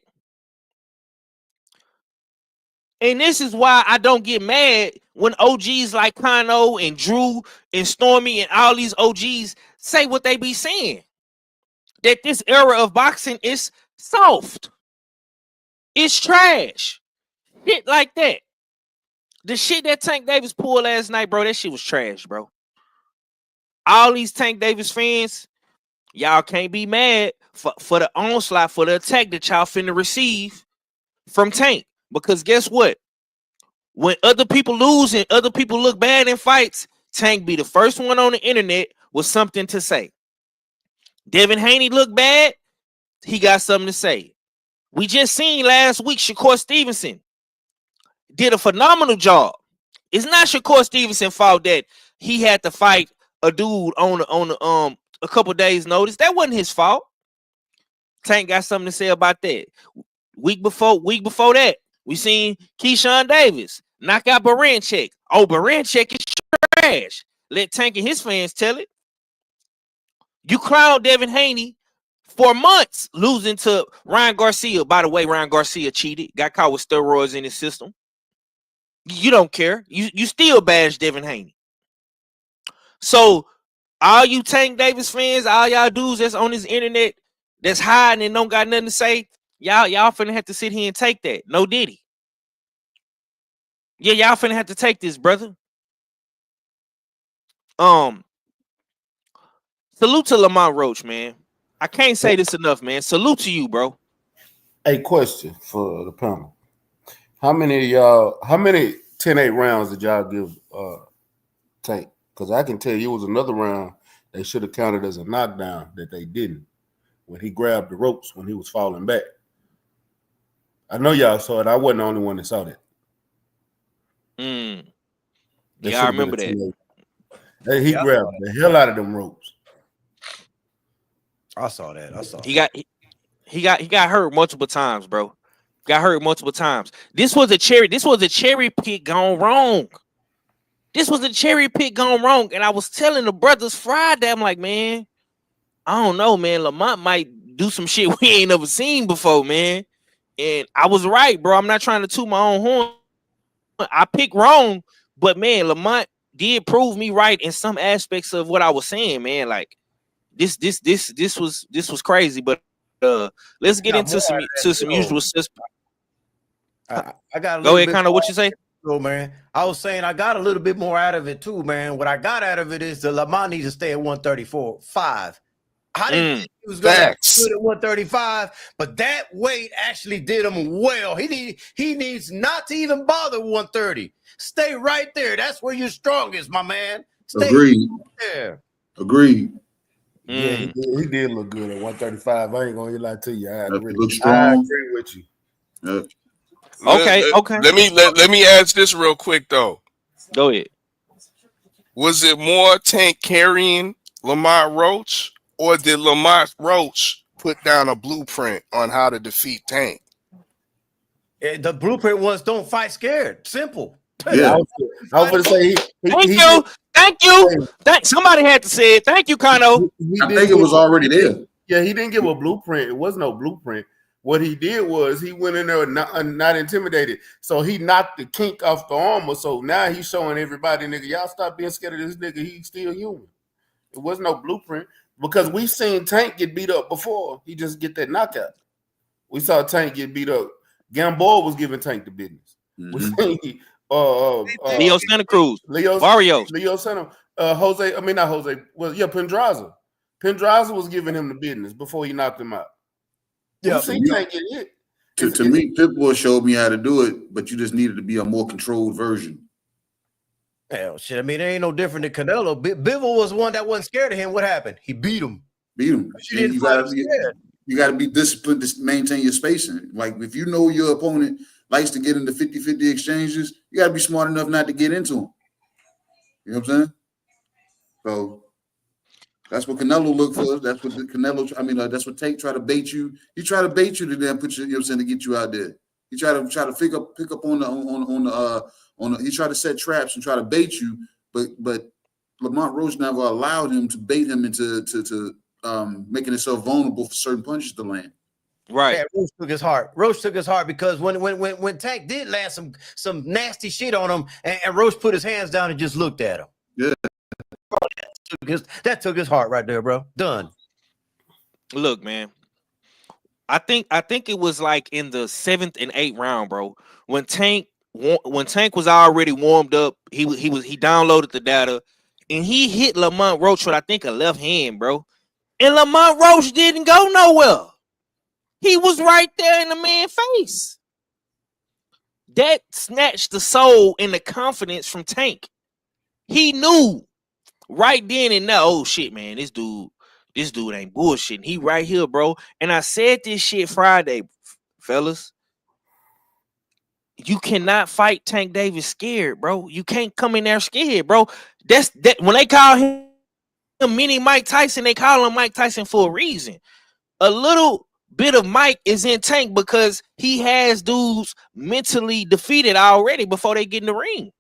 And this is why I don't get mad when OGs like Kano and Drew and Stormy and all these OGs say what they be saying. That this era of boxing is soft. It's trash. Shit like that. The shit that Tank Davis pulled last night, bro, that shit was trash, bro. All these Tank Davis fans, y'all can't be mad for the onslaught, for the attack that y'all finna receive from Tank. Because guess what? When other people lose and other people look bad in fights, Tank be the first one on the internet with something to say. Devin Haney looked bad, he got something to say. We just seen last week Shakur Stevenson did a phenomenal job. It's not Shakur Stevenson's fault that he had to fight a dude on a couple days' notice. That wasn't his fault. Tank got something to say about that. Week before that, we seen Keyshawn Davis knock out Baranchek. Oh, Baranchek is trash. Let Tank and his fans tell it. You clown Devin Haney for months, losing to Ryan Garcia. By the way, Ryan Garcia cheated, got caught with steroids in his system. You don't care. You still bash Devin Haney. So all you Tank Davis fans, all y'all dudes that's on this internet that's hiding and don't got nothing to say, y'all finna have to sit here and take that. No Diddy. Yeah, y'all finna have to take this, brother. Salute to Lamont Roach, man. I can't say this enough, man. Salute to you, bro. A question for the panel. How many 10-8 rounds did y'all give Tank? Because I can tell you it was another round they should have counted as a knockdown that they didn't when he grabbed the ropes when he was falling back. I know y'all saw it. I wasn't the only one that saw that. Yeah, I remember that. He grabbed the hell out of them ropes. I saw that. He got hurt multiple times, bro. Got hurt multiple times. This was a cherry pick gone wrong. And I was telling the brothers Friday, I'm like, man, I don't know, man. Lamont might do some shit we ain't never seen before, man. And I was right, bro. I'm not trying to toot my own horn. I picked wrong, but man, Lamont did prove me right in some aspects of what I was saying, man. Like this was crazy. But let's get into some usual suspects. I got a go little ahead, bit kind of what you say. So, man, I was saying I got a little bit more out of it too, man. What I got out of it is the Lamont needs to stay at 134.5. I didn't think he was going to do it at 135, but that weight actually did him well. He needs not to even bother 130. Stay right there. That's where you're strongest, my man. Stay Agreed. there. Agreed. Yeah, he did look good at 135. I ain't gonna lie to you. I agree with you. Yep. Okay. Let me ask this real quick though. Go ahead. Was it more Tank carrying Lamont Roach, or did Lamont Roach put down a blueprint on how to defeat Tank? The blueprint was don't fight scared. Simple. Yeah. I was gonna say Thank you. Somebody had to say it. Thank you, Kano. I think it was already there. Yeah, he didn't give a blueprint. It was no blueprint. What he did was he went in there not intimidated. So he knocked the kink off the armor. So now he's showing everybody, nigga, y'all stop being scared of this nigga. He's still human. It was no blueprint because we seen Tank get beat up before. He just get that knockout. We saw Tank get beat up. Gamboa was giving Tank the business. We seen Leo Santa Cruz, Barrios, Leo Santa, Pendraza. Pendraza was giving him the business before he knocked him out. Yeah, Tank get hit. To me, Pitbull showed me how to do it, but you just needed to be a more controlled version. Hell, shit. I mean, it ain't no different than Canelo. Bivol was one that wasn't scared of him. What happened? He beat him. Beat him. She didn't fight him scared. You got to be disciplined to maintain your spacing. Like, if you know your opponent likes to get into 50-50 exchanges, you got to be smart enough not to get into them. You know what I'm saying? So that's what Canelo look for. That's what that's what Tate try to bait you. He try to bait you to then put you, you know what I'm saying, to get you out there. He try to pick up on the he try to set traps and try to bait you, but Lamont Roach never allowed him to bait him into making himself vulnerable for certain punches to land. Right. Yeah, Roach took his heart. Roach took his heart because when Tank did land some nasty shit on him, and Roach put his hands down and just looked at him. Yeah. That took his heart right there, bro. Done. Look, man. I think it was like in the 7th and 8th round, bro. When Tank was already warmed up, he downloaded the data and he hit Lamont Roach with I think a left hand, bro. And Lamont Roach didn't go nowhere. He was right there in the man's face. That snatched the soul and the confidence from Tank. He knew right then and now, oh shit, man, this dude ain't bullshitting. He right here, bro. And I said this shit Friday, fellas. You cannot fight Tank Davis scared, bro. You can't come in there scared, bro. That when they call him mini Mike Tyson, they call him Mike Tyson for a reason. A little bit of Mike is in Tank because he has dudes mentally defeated already before they get in the ring.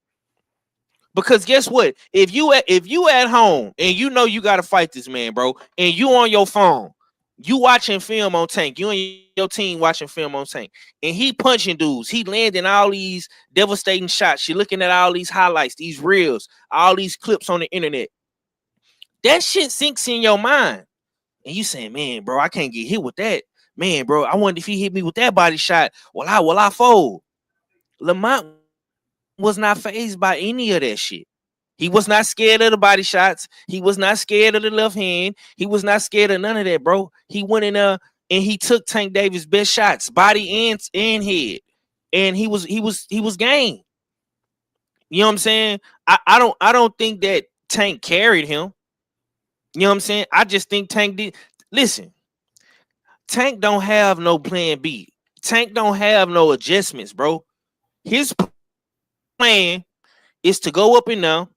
Because guess what? If you at home and you know you got to fight this man, bro, and you on your phone, you watching film on Tank, you and your team watching film on Tank, and he punching dudes, he landing all these devastating shots. You're looking at all these highlights, these reels, all these clips on the internet. That shit sinks in your mind. And you saying, man, bro, I can't get hit with that. Man, bro, I wonder if he hit me with that body shot. Will I fold? Lamont was not fazed by any of that shit. He was not scared of the body shots. He was not scared of the left hand. He was not scared of none of that, bro. He went in there and he took Tank Davis' best shots, body and head, and he was game. You know what I'm saying? I don't think that Tank carried him. You know what I'm saying? I just think Tank did. Listen, Tank don't have no plan B. Tank don't have no adjustments, bro. His plan is to go up and down,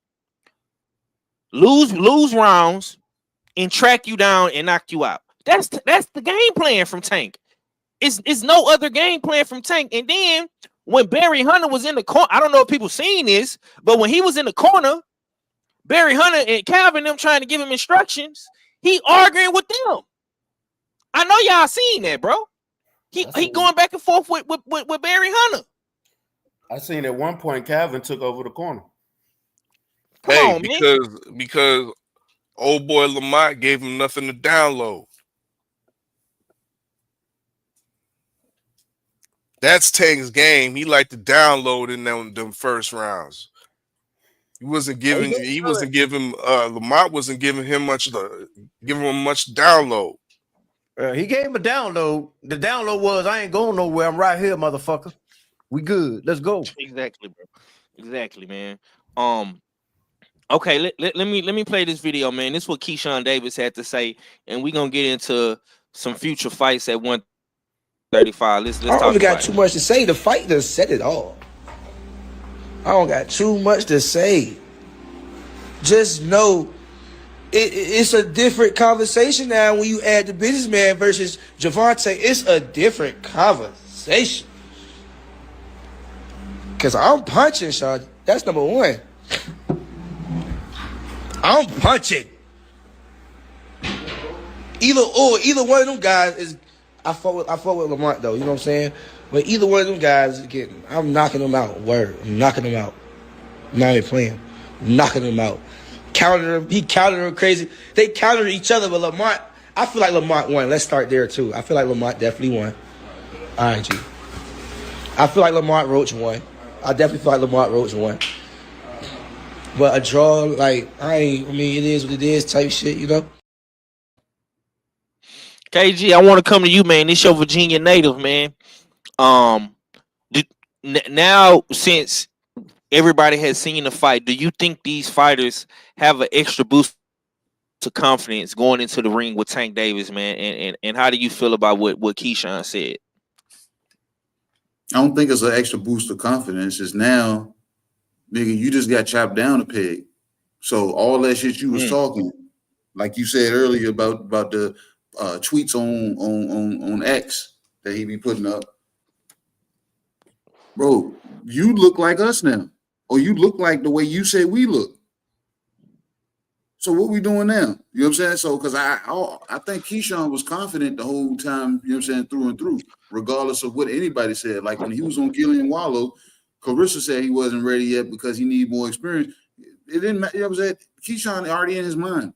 lose rounds, and track you down and knock you out. That's the game plan from Tank. It's no other game plan from Tank. And then when Barry Hunter was in the corner, I don't know if people seen this, but when he was in the corner, Barry Hunter and Calvin them trying to give him instructions, he arguing with them. I know y'all seen that, bro. He going back and forth with Barry Hunter. I seen at one point Calvin took over the corner. Hey, because old boy Lamont gave him nothing to download. That's Tank's game. He liked to download in them first rounds. Lamont wasn't giving him much download. He gave him a download. The download was, I ain't going nowhere. I'm right here, motherfucker. We good. Let's go. Exactly, bro. Exactly, man. Okay, let me play this video, man. This is what Keyshawn Davis had to say, and we're gonna get into some future fights at 135. Let's talk. I don't got about too much to say. The fight just said it all. I don't got too much to say. Just know it's a different conversation now when you add the businessman versus Gervonta. It's a different conversation. Because I'm punching, Sean. That's number one. I'm punching. Either one of them guys is. I fought with Lamont though. You know what I'm saying? But either one of them guys is getting. I'm knocking them out. Word. I'm knocking them out. I'm not even playing. I'm knocking them out. Counter him. He countered him crazy. They countered each other, but Lamont. I feel like Lamont won. Let's start there too. I feel like Lamont definitely won. All right, G. I feel like Lamont Roach won. I definitely feel like Lamont Roach won. But a draw, like, it is what it is type shit, you know? KG, I want to come to you, man. This your Virginia native, man. Now, since everybody has seen the fight. Do you think these fighters have an extra boost to confidence going into the ring with Tank Davis, man? And how do you feel about what Keyshawn said? I don't think it's an extra boost of confidence. It's now, nigga, you just got chopped down a peg. So all that shit you was talking, like you said earlier about the tweets on X that he be putting up, bro, you look like us now, or you look like the way you said we look. So what we doing now? You know what I'm saying? So because I think Keyshawn was confident the whole time, you know what I'm saying, through and through, regardless of what anybody said. Like when he was on Gillian Wallow, Clarissa said he wasn't ready yet because he needed more experience. It didn't matter. You know what I'm saying? Keyshawn already in his mind.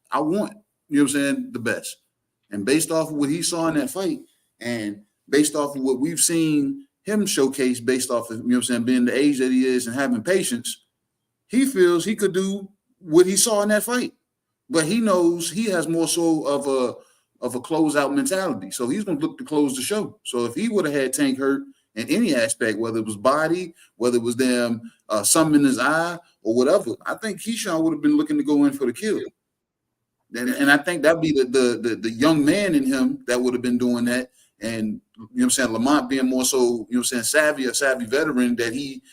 I want, you know what I'm saying, the best. And based off of what he saw in that fight, and based off of what we've seen him showcase, based off of, you know what I'm saying, being the age that he is and having patience, he feels he could do what he saw in that fight. But he knows he has more so of a closeout mentality. So he's going to look to close the show. So if he would have had Tank hurt in any aspect, whether it was body, whether it was something in his eye or whatever, I think Keyshawn would have been looking to go in for the kill. And I think that'd be the young man in him that would have been doing that. And, you know what I'm saying, Lamont being more so, you know what I'm saying, a savvy veteran, that he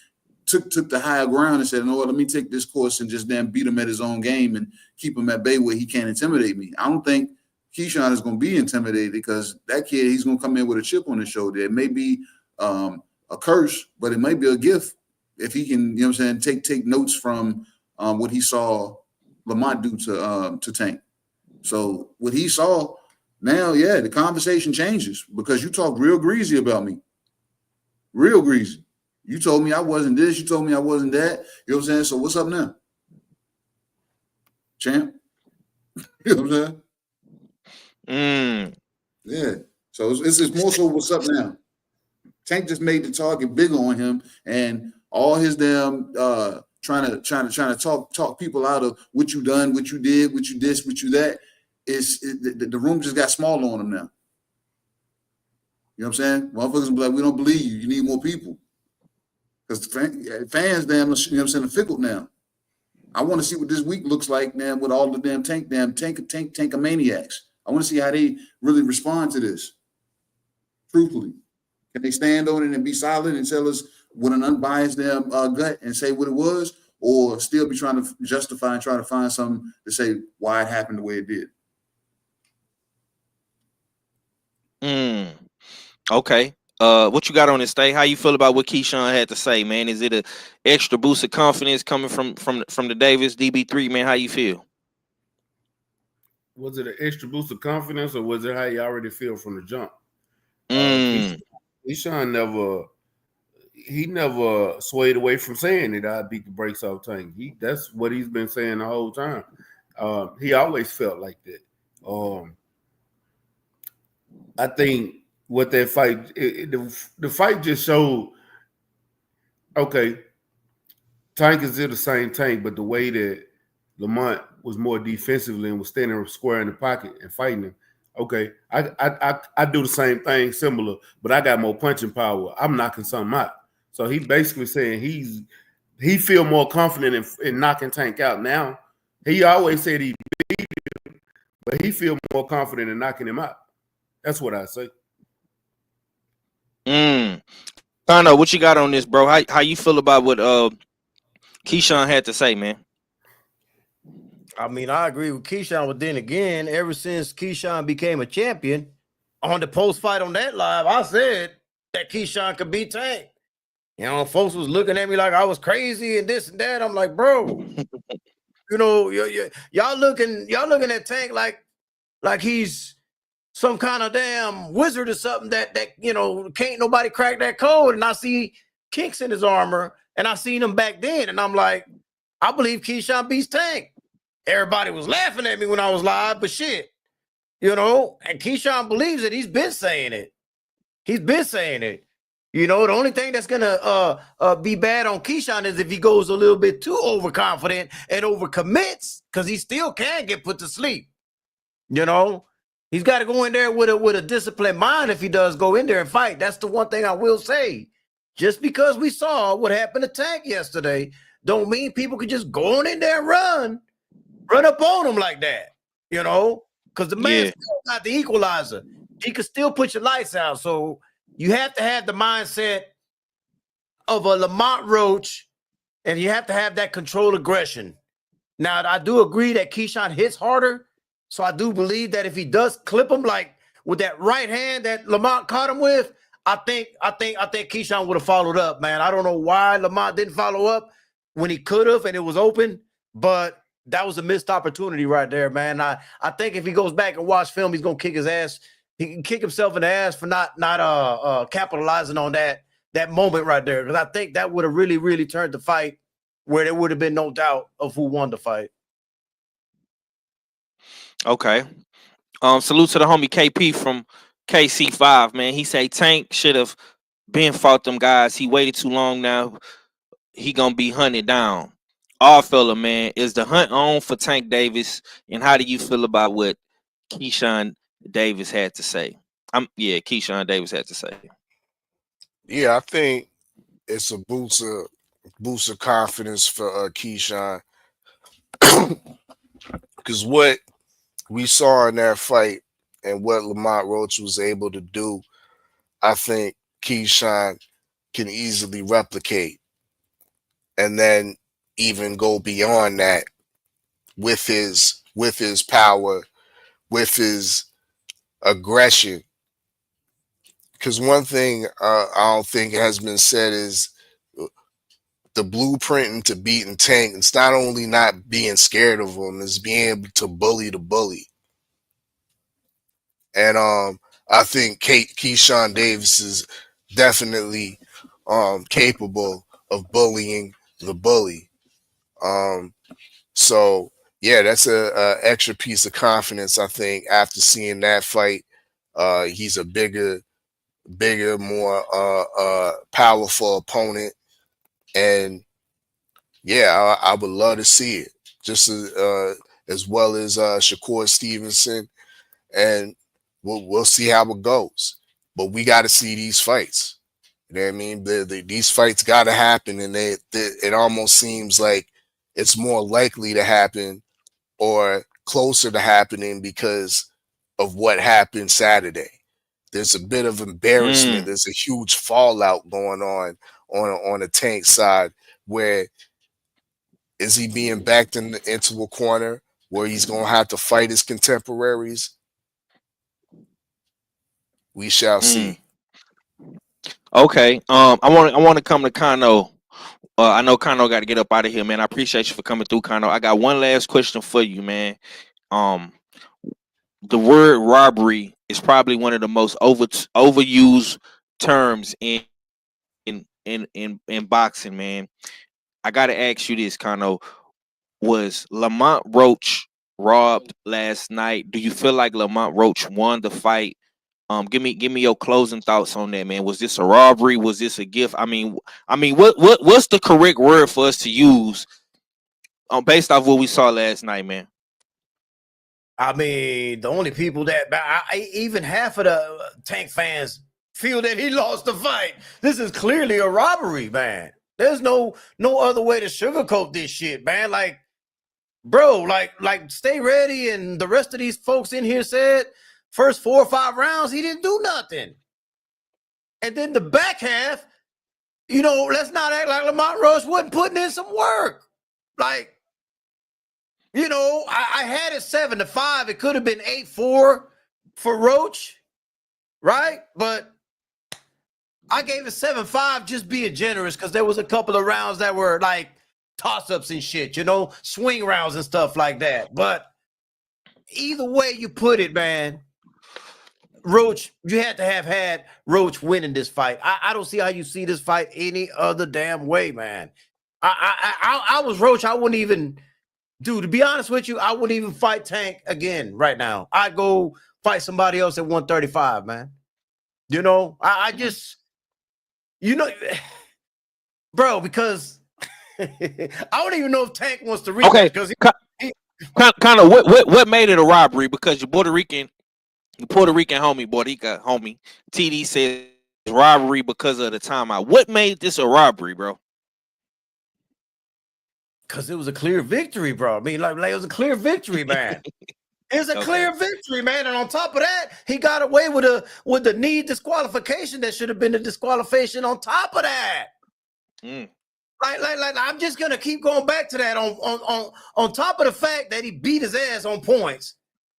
took the higher ground and said, you know what, let me take this course and just damn beat him at his own game and keep him at bay where he can't intimidate me. I don't think Keyshawn is going to be intimidated, because that kid, he's going to come in with a chip on his shoulder. It may be a curse, but it might be a gift if he can, you know what I'm saying, take notes from what he saw Lamont do to Tank. So what he saw now, yeah, the conversation changes, because you talk real greasy about me. Real greasy. You told me I wasn't this. You told me I wasn't that. You know what I'm saying? So what's up now? Champ? You know what I'm saying? Yeah. So it's more so what's up now. Tank just made the target bigger on him, and all his damn trying to talk people out of what you done, what you did, what you this, what you that. The room just got smaller on him now. You know what I'm saying? Motherfuckers be like, we don't believe you. You need more people. Because fans, damn, you know what I'm saying, are fickle now. I want to see what this week looks like, man, with all the damn tankomaniacs. I want to see how they really respond to this. Truthfully. Can they stand on it and be solid and tell us with an unbiased damn gut and say what it was, or still be trying to justify and try to find something to say why it happened the way it did? Okay. What you got on this day? How you feel about what Keyshawn had to say, man? Is it an extra boost of confidence coming from the Davis DB3, man? How you feel? Was it an extra boost of confidence, or was it how you already feel from the jump? Keyshawn never swayed away from saying that I beat the brakes off Tank. That's what he's been saying the whole time. He always felt like that. I think what that fight, the fight just showed, okay, Tank is still the same Tank, but the way that Lamont was more defensively and was standing square in the pocket and fighting him, okay, I do the same thing similar, but I got more punching power. I'm knocking something out. So he basically saying he feel more confident in knocking Tank out now. He always said he beat him, but he feel more confident in knocking him out. That's what I say. Tano, what you got on this, bro? How you feel about what Keyshawn had to say, man? I mean, I agree with Keyshawn, but then again, ever since Keyshawn became a champion, on the post fight on that live, I said that Keyshawn could beat Tank. You know, folks was looking at me like I was crazy and this and that. I'm like, bro, you know, y'all looking at Tank like he's some kind of damn wizard or something that you know, can't nobody crack that code. And I see kinks in his armor, and I seen him back then, and I'm like, I believe Keyshawn beats Tank. Everybody was laughing at me when I was live, but shit, you know, and Keyshawn believes it. He's been saying it. He's been saying it. You know, the only thing that's gonna be bad on Keyshawn is if he goes a little bit too overconfident and overcommits, because he still can get put to sleep. You know, he's got to go in there with a disciplined mind if he does go in there and fight. That's the one thing I will say. just because we saw what happened to Tank yesterday, don't mean people can just go on in there and run up on him like that, you know, because the man still got the equalizer. He could still put your lights out. So you have to have the mindset of a Lamont Roach, and you have to have that controlled aggression. Now, I do agree that Keyshawn hits harder, so I do believe that if he does clip him like with that right hand that Lamont caught him with, I think Keyshawn would have followed up, man. I don't know why Lamont didn't follow up when he could have and it was open, but that was a missed opportunity right there, man. I think if he goes back and watch film, he's gonna kick his ass. He can kick himself in the ass for not capitalizing on that moment right there, because I think that would have really turned the fight where there would have been no doubt of who won the fight. Okay. Salute to the homie KP from KC5, man. He say Tank should have been fought them guys. He waited too long now. He gonna be hunted down. All fella, man, is the hunt on for Tank Davis? And how do you feel about what Keyshawn Davis had to say? Keyshawn Davis had to say. Yeah, I think it's a boost of confidence for Keyshawn. Because what we saw in that fight and what Lamont Roach was able to do, I think Keyshawn can easily replicate, and then even go beyond that with his power, with his aggression. Because one thing I don't think has been said is the blueprint to beating Tank. It's not only not being scared of him, it's being able to bully the bully. And I think Keyshawn Davis is definitely capable of bullying the bully. So yeah, that's a extra piece of confidence. I think after seeing that fight, he's a bigger, more powerful opponent, and yeah, I would love to see it. Just as well as Shakur Stevenson, and we'll see how it goes. But we got to see these fights. You know what I mean? These fights got to happen, and it almost seems like it's more likely to happen or closer to happening because of what happened Saturday. There's a bit of embarrassment. There's a huge fallout going on the Tank side. Where is he being backed into a corner where he's going to have to fight his contemporaries? We shall see. Okay. I want to come to Kano. I know Kano got to get up out of here, man. I appreciate you for coming through, Kano. I got one last question for you, man. The word robbery is probably one of the most overused terms in boxing, man. I gotta ask you this, Kano. Was Lamont Roach robbed last night? Do you feel like Lamont Roach won the fight? Give me your closing thoughts on that, man. Was this a robbery? Was this a gift? I mean, what's the correct word for us to use based off what we saw last night, man? I mean, the only people that even half of the Tank fans feel that he lost the fight. This is clearly a robbery, man. There's no other way to sugarcoat this shit, man. Like, bro, like stay ready, and the rest of these folks in here said first 4 or 5 rounds he didn't do nothing, and then the back half, you know, let's not act like Lamont Roach wasn't putting in some work. Like, you know, I had it 7-5. It could have been 8-4 for Roach, right? But I gave it 7-5 just being generous, because there was a couple of rounds that were like toss-ups and shit, you know, swing rounds and stuff like that. But either way you put it, man, Roach, you had to have had Roach winning this fight. I don't see how you see this fight any other damn way, man. I was Roach. I wouldn't even, dude, to be honest with you, I wouldn't even fight Tank again right now. I'd go fight somebody else at 135, man. You know, I just, you know, bro, because I don't even know if Tank wants to rematch. Okay, because kind of what made it a robbery? Because your Puerto Rican homie, Boricua homie, TD said robbery because of the timeout. What made this a robbery, bro? Because it was a clear victory, bro. I mean, like it was a clear victory, man. It's a clear victory, man. And on top of that, he got away with the knee disqualification that should have been a disqualification on top of that. Like I'm just gonna keep going back to that. On top of the fact that he beat his ass on points,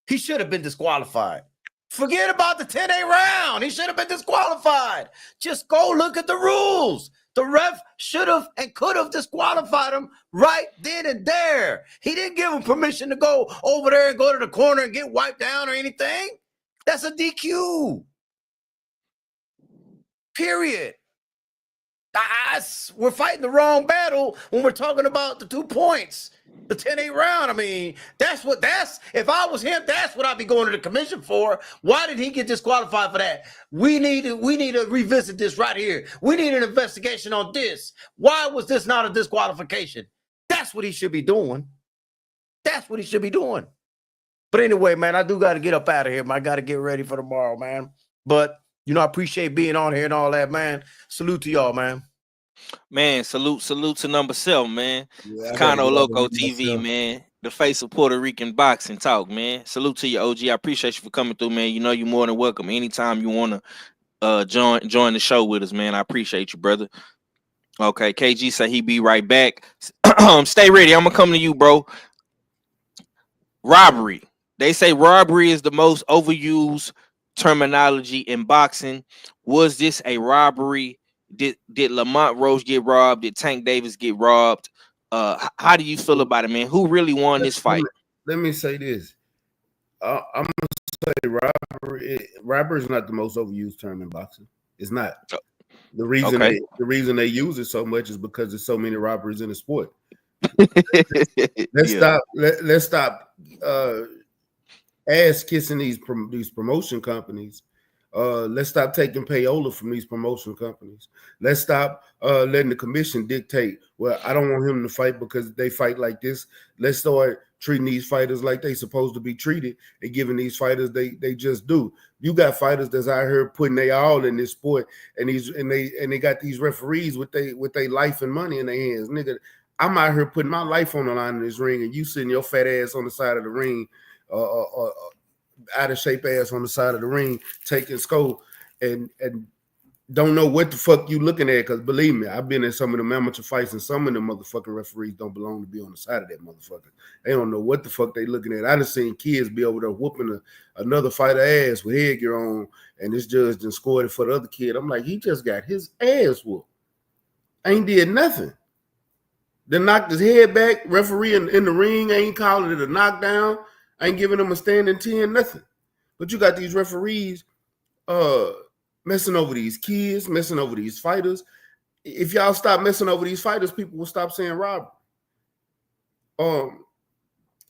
he should have been disqualified. Forget about the 10-8 round. He should have been disqualified. Just go look at the rules. The ref should have and could have disqualified him right then and there. He didn't give him permission to go over there and go to the corner and get wiped down or anything. That's a DQ. Period. We're fighting the wrong battle when we're talking about the 2 points, the 10-8 round. I mean, if I was him, that's what I'd be going to the commission for. Why did he get disqualified for that? We need to revisit this right here. We need an investigation on this. Why was this not a disqualification? That's what he should be doing. That's what he should be doing. But anyway, man, I do got to get up out of here, man. I got to get ready for tomorrow, man. But I appreciate being on here and all that, man. Salute to y'all, man. Man, salute to number 7, man. Yeah, Chicano Loco TV, man. The face of Puerto Rican boxing talk, man. Salute to you, OG. I appreciate you for coming through, man. You're more than welcome. Anytime you want to join the show with us, man. I appreciate you, brother. Okay, KG said he be right back. Stay ready. I'm gonna come to you, bro. Robbery. They say robbery is the most overused terminology in boxing. Was this a robbery? Did Lamont Roach get robbed? Did Tank Davis get robbed? How do you feel about it, man? Who really won this fight? Let me say this. I'm gonna say robbery is not the most overused term in boxing. It's not. The reason they use it so much is because there's so many robberies in the sport. Let's stop ass kissing these promotion companies. Let's stop taking payola from these promotion companies. Let's stop letting the commission dictate, well, I don't want him to fight because they fight like this. Let's start treating these fighters like they supposed to be treated and giving these fighters they just do. You got fighters that's out here putting they all in this sport, and they got these referees with they life and money in their hands. Nigga, I'm out here putting my life on the line in this ring, and you sitting your fat ass on the side of the ring, out of shape ass on the side of the ring, taking scope and don't know what the fuck you looking at. Because believe me, I've been in some of them amateur fights, and some of them motherfucking referees don't belong to be on the side of that motherfucker. They don't know what the fuck they looking at. I done seen kids be over there whooping another fighter ass with headgear on, and this judge just scored it for the other kid. I'm like, he just got his ass whooped. Ain't did nothing. Then knocked his head back. Referee in the ring ain't calling it a knockdown. Ain't giving him a standing 10, nothing. But you got these referees messing over these kids, messing over these fighters. If y'all stop messing over these fighters, people will stop saying robbery.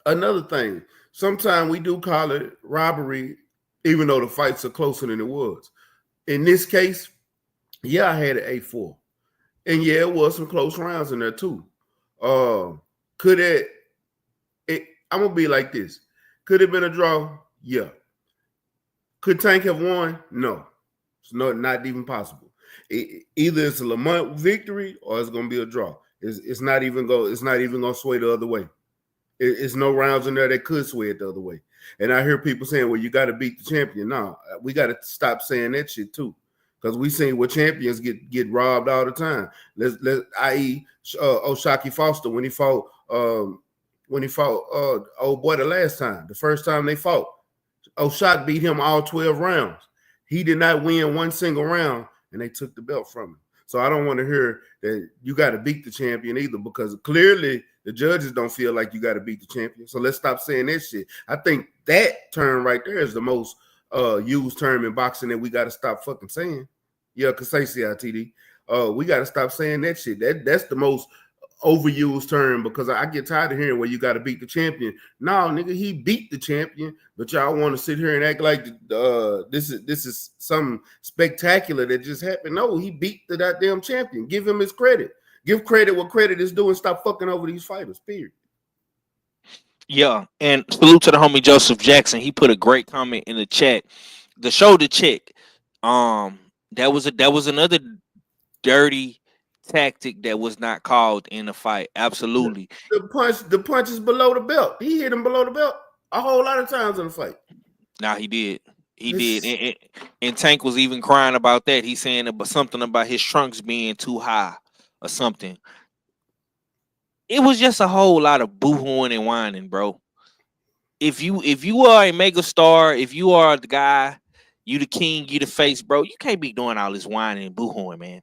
Another thing, sometimes we do call it robbery, even though the fights are closer than it was. In this case, yeah, I had an 8-4. And yeah, it was some close rounds in there too. Could it I'm gonna be like this. Could it have been a draw? Yeah. Could Tank have won? No. It's not even possible. Either it's a Lamont victory or it's gonna be a draw. It's not even gonna sway the other way. It's no rounds in there that could sway it the other way. And I hear people saying, well, you got to beat the champion. No, we got to stop saying that shit too. Because we seen where champions get robbed all the time. I.e. O'Shaquie Foster when he fought old boy the last time. The first time they fought, O'Shaquie beat him all 12 rounds. He did not win one single round, and they took the belt from him. So I don't want to hear that you got to beat the champion either, because clearly the judges don't feel like you got to beat the champion. So let's stop saying that shit. I think that term right there is the most used term in boxing that we got to stop fucking saying. Yeah, cause say CITD. We got to stop saying that shit. That's the most overused term, because I get tired of hearing where you got to beat the champion. No, nigga, he beat the champion, but y'all want to sit here and act like this is something spectacular that just happened. No, he beat the goddamn champion. Give him his credit. Give credit what credit is due and stop fucking over these fighters, period. Yeah, and salute to the homie Joseph Jackson. He put a great comment in the chat. The shoulder check. That was another dirty tactic that was not called in the fight. Absolutely. The punch is below the belt. He hit him below the belt a whole lot of times in the fight. Nah, he did. He did. And Tank was even crying about that. He's saying about something about his trunks being too high or something. It was just a whole lot of boo-hooing and whining, bro. If you are a mega star, if you are the guy, you the king, you the face, bro, you can't be doing all this whining and boo-hooing, man.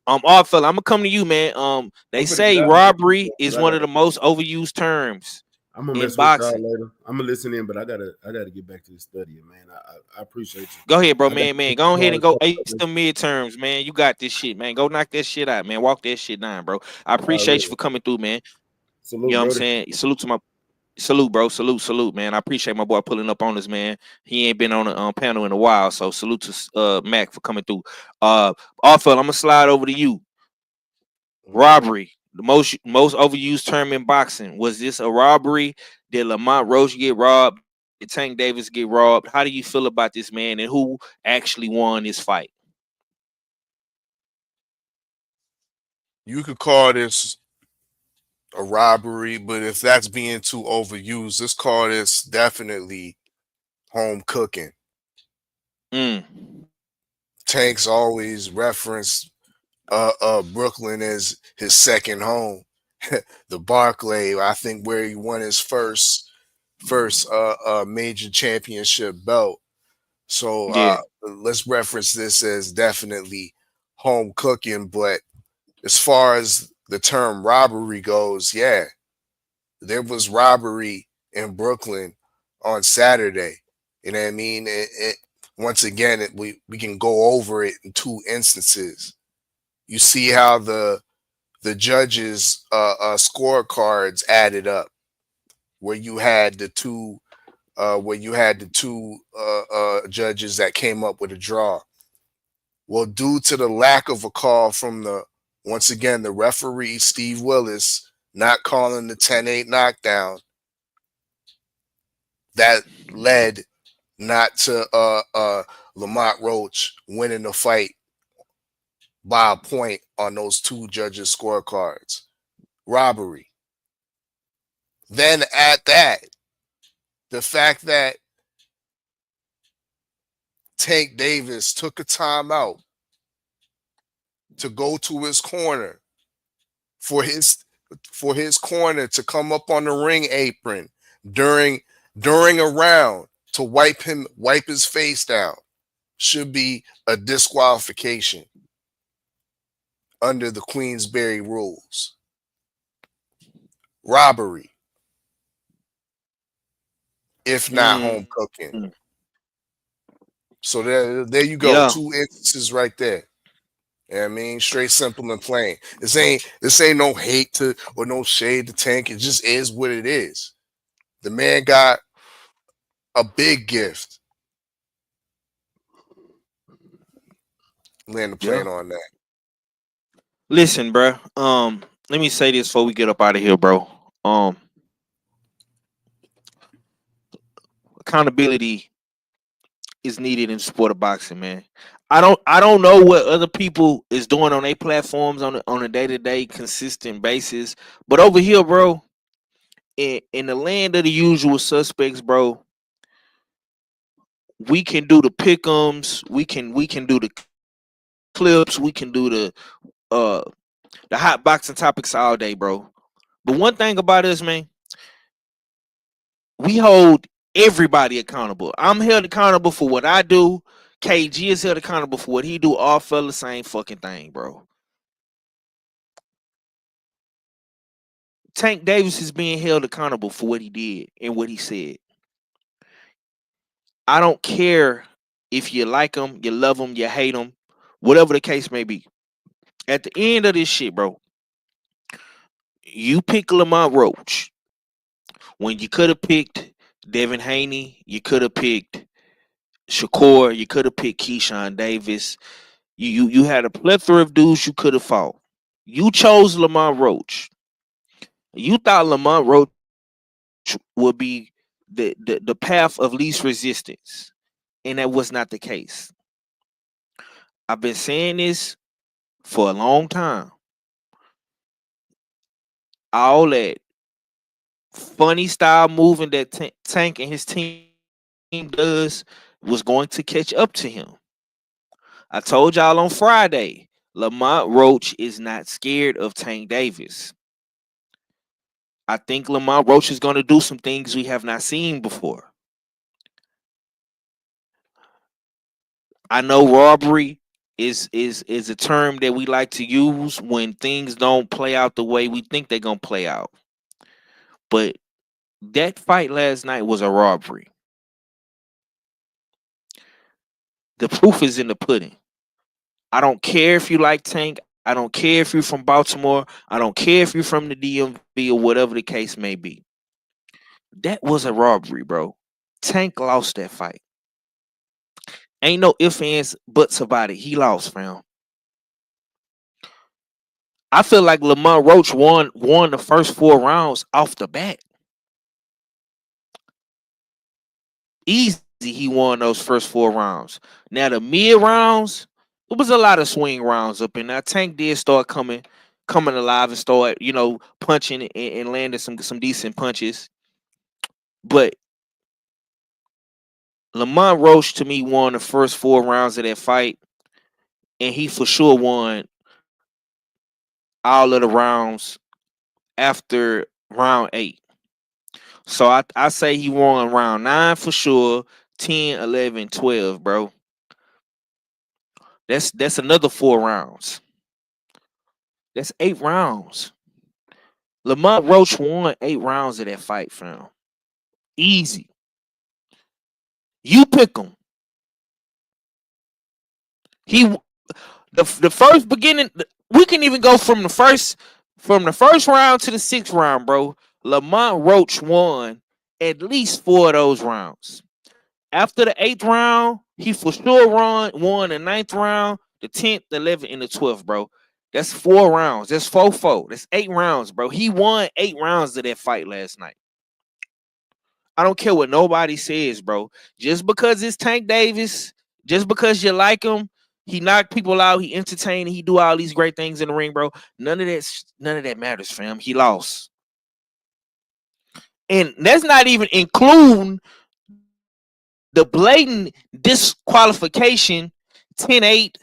All fella, I'm gonna come to you, man. They say robbery is one of the most overused terms I'm gonna in mess with y'all boxing. later. I'm gonna listen in, but I gotta get back to the studying, man. I appreciate you. Go ahead, bro, I got man. Go ahead and go ace the midterms, man. You got this shit, man. Go knock that shit out, man. Walk that shit down, bro. I appreciate you for coming through, man. Salute, You know what I'm brother. saying? Salute, bro. Salute, man. I appreciate my boy pulling up on us, man. He ain't been on a panel in a while, so salute to Mac for coming through. Arthur, I'm gonna slide over to you. Robbery, the most overused term in boxing. Was this a robbery? Did Lamont Roach get robbed? Did Tank Davis get robbed? How do you feel about this, man? And who actually won this fight? You could call this a robbery, but if that's being too overused, let's call this definitely home cooking. Tank's always referenced Brooklyn as his second home. The Barclay, I think, where he won his first major championship belt. So let's reference this as definitely home cooking. But as far as the term robbery goes, yeah, there was robbery in Brooklyn on Saturday. You know what I mean? Once again, we can go over it in two instances. You see how the judges' scorecards added up, where you had the two judges that came up with a draw. Well, due to the lack of a call from once again the referee Steve Willis not calling the 10-8 knockdown, that led not to Lamont Roach winning the fight by a point on those two judges' scorecards. Robbery. Then at that, the fact that Tank Davis took a timeout to go to his corner for his corner to come up on the ring apron during a round to wipe his face down should be a disqualification under the Queensberry rules. Robbery, if not home cooking. So there you go. Yeah. Two instances right there. You know what I mean? Straight, simple, and plain. This ain't no hate to or no shade to Tank. It just is what it is. The man got a big gift. Land the plane on that. Listen, bro. Let me say this before we get up out of here, bro. Accountability is needed in the sport of boxing, man. I don't know what other people is doing on their platforms on a day-to-day consistent basis, but over here, bro, in the land of the usual suspects, bro, we can do the pick'ems, we can do the clips, we can do the hot boxing topics all day, bro. But one thing about us, man, we hold everybody accountable. I'm held accountable for what I do. KG is held accountable for what he do. All fellas, same fucking thing, bro. Tank Davis is being held accountable for what he did and what he said. I don't care if you like him, you love him, you hate him, whatever the case may be. At the end of this shit, bro, you pick Lamont Roach when you could have picked Devin Haney, you could have picked Shakur, you could have picked Keyshawn Davis. You had a plethora of dudes you could have fought. You chose Lamont Roach. You thought Lamont Roach would be the path of least resistance, and that was not the case. I've been saying this for a long time. All that funny style moving that Tank and his team does was going to catch up to him. I told y'all on Friday, Lamont Roach is not scared of Tank Davis. I think Lamont Roach is going to do some things we have not seen before. I know robbery is a term that we like to use when things don't play out the way we think they're going to play out. But that fight last night was a robbery. The proof is in the pudding. I don't care if you like Tank. I don't care if you're from Baltimore. I don't care if you're from the DMV or whatever the case may be. That was a robbery, bro. Tank lost that fight. Ain't no ifs, ands, buts about it. He lost, fam. I feel like Lamont Roach won the first 4 rounds off the bat. Easy, he won those first 4 rounds. Now the mid rounds, it was a lot of swing rounds up in there. Tank did start coming alive and start, punching and landing some decent punches. But Lamont Roach to me won the first 4 rounds of that fight, and he for sure won all of the rounds after round 8. So I say he won round 9 for sure, 10, 11, 12, bro. That's another 4 rounds. That's 8 rounds. Lamont Roach won 8 rounds of that fight, fam. Easy. You pick him. The first beginning, we can even go from the first round to the 6th round, bro. Lamont Roach won at least 4 of those rounds. After the 8th round, he for sure won the 9th round, the 10th, the 11th, and the 12th, bro. That's 4 rounds. That's 4-4. That's 8 rounds, bro. He won 8 rounds of that fight last night. I don't care what nobody says, bro. Just because it's Tank Davis, just because you like him, he knocked people out, he entertained, he do all these great things in the ring, bro. None of that matters, fam. He lost. And that's not even including the blatant disqualification 10-8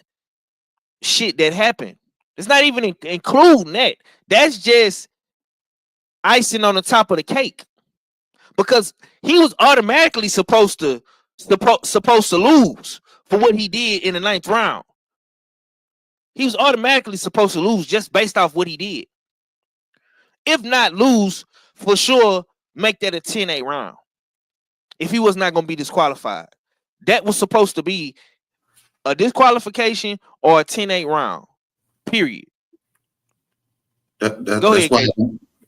shit that happened. It's not even including that. That's just icing on the top of the cake. Because he was automatically supposed to lose for what he did in the 9th round. He was automatically supposed to lose just based off what he did. If not lose, for sure, make that a 10-8 round. If he was not going to be disqualified. That was supposed to be a disqualification or a 10-8 round. Period. Go ahead,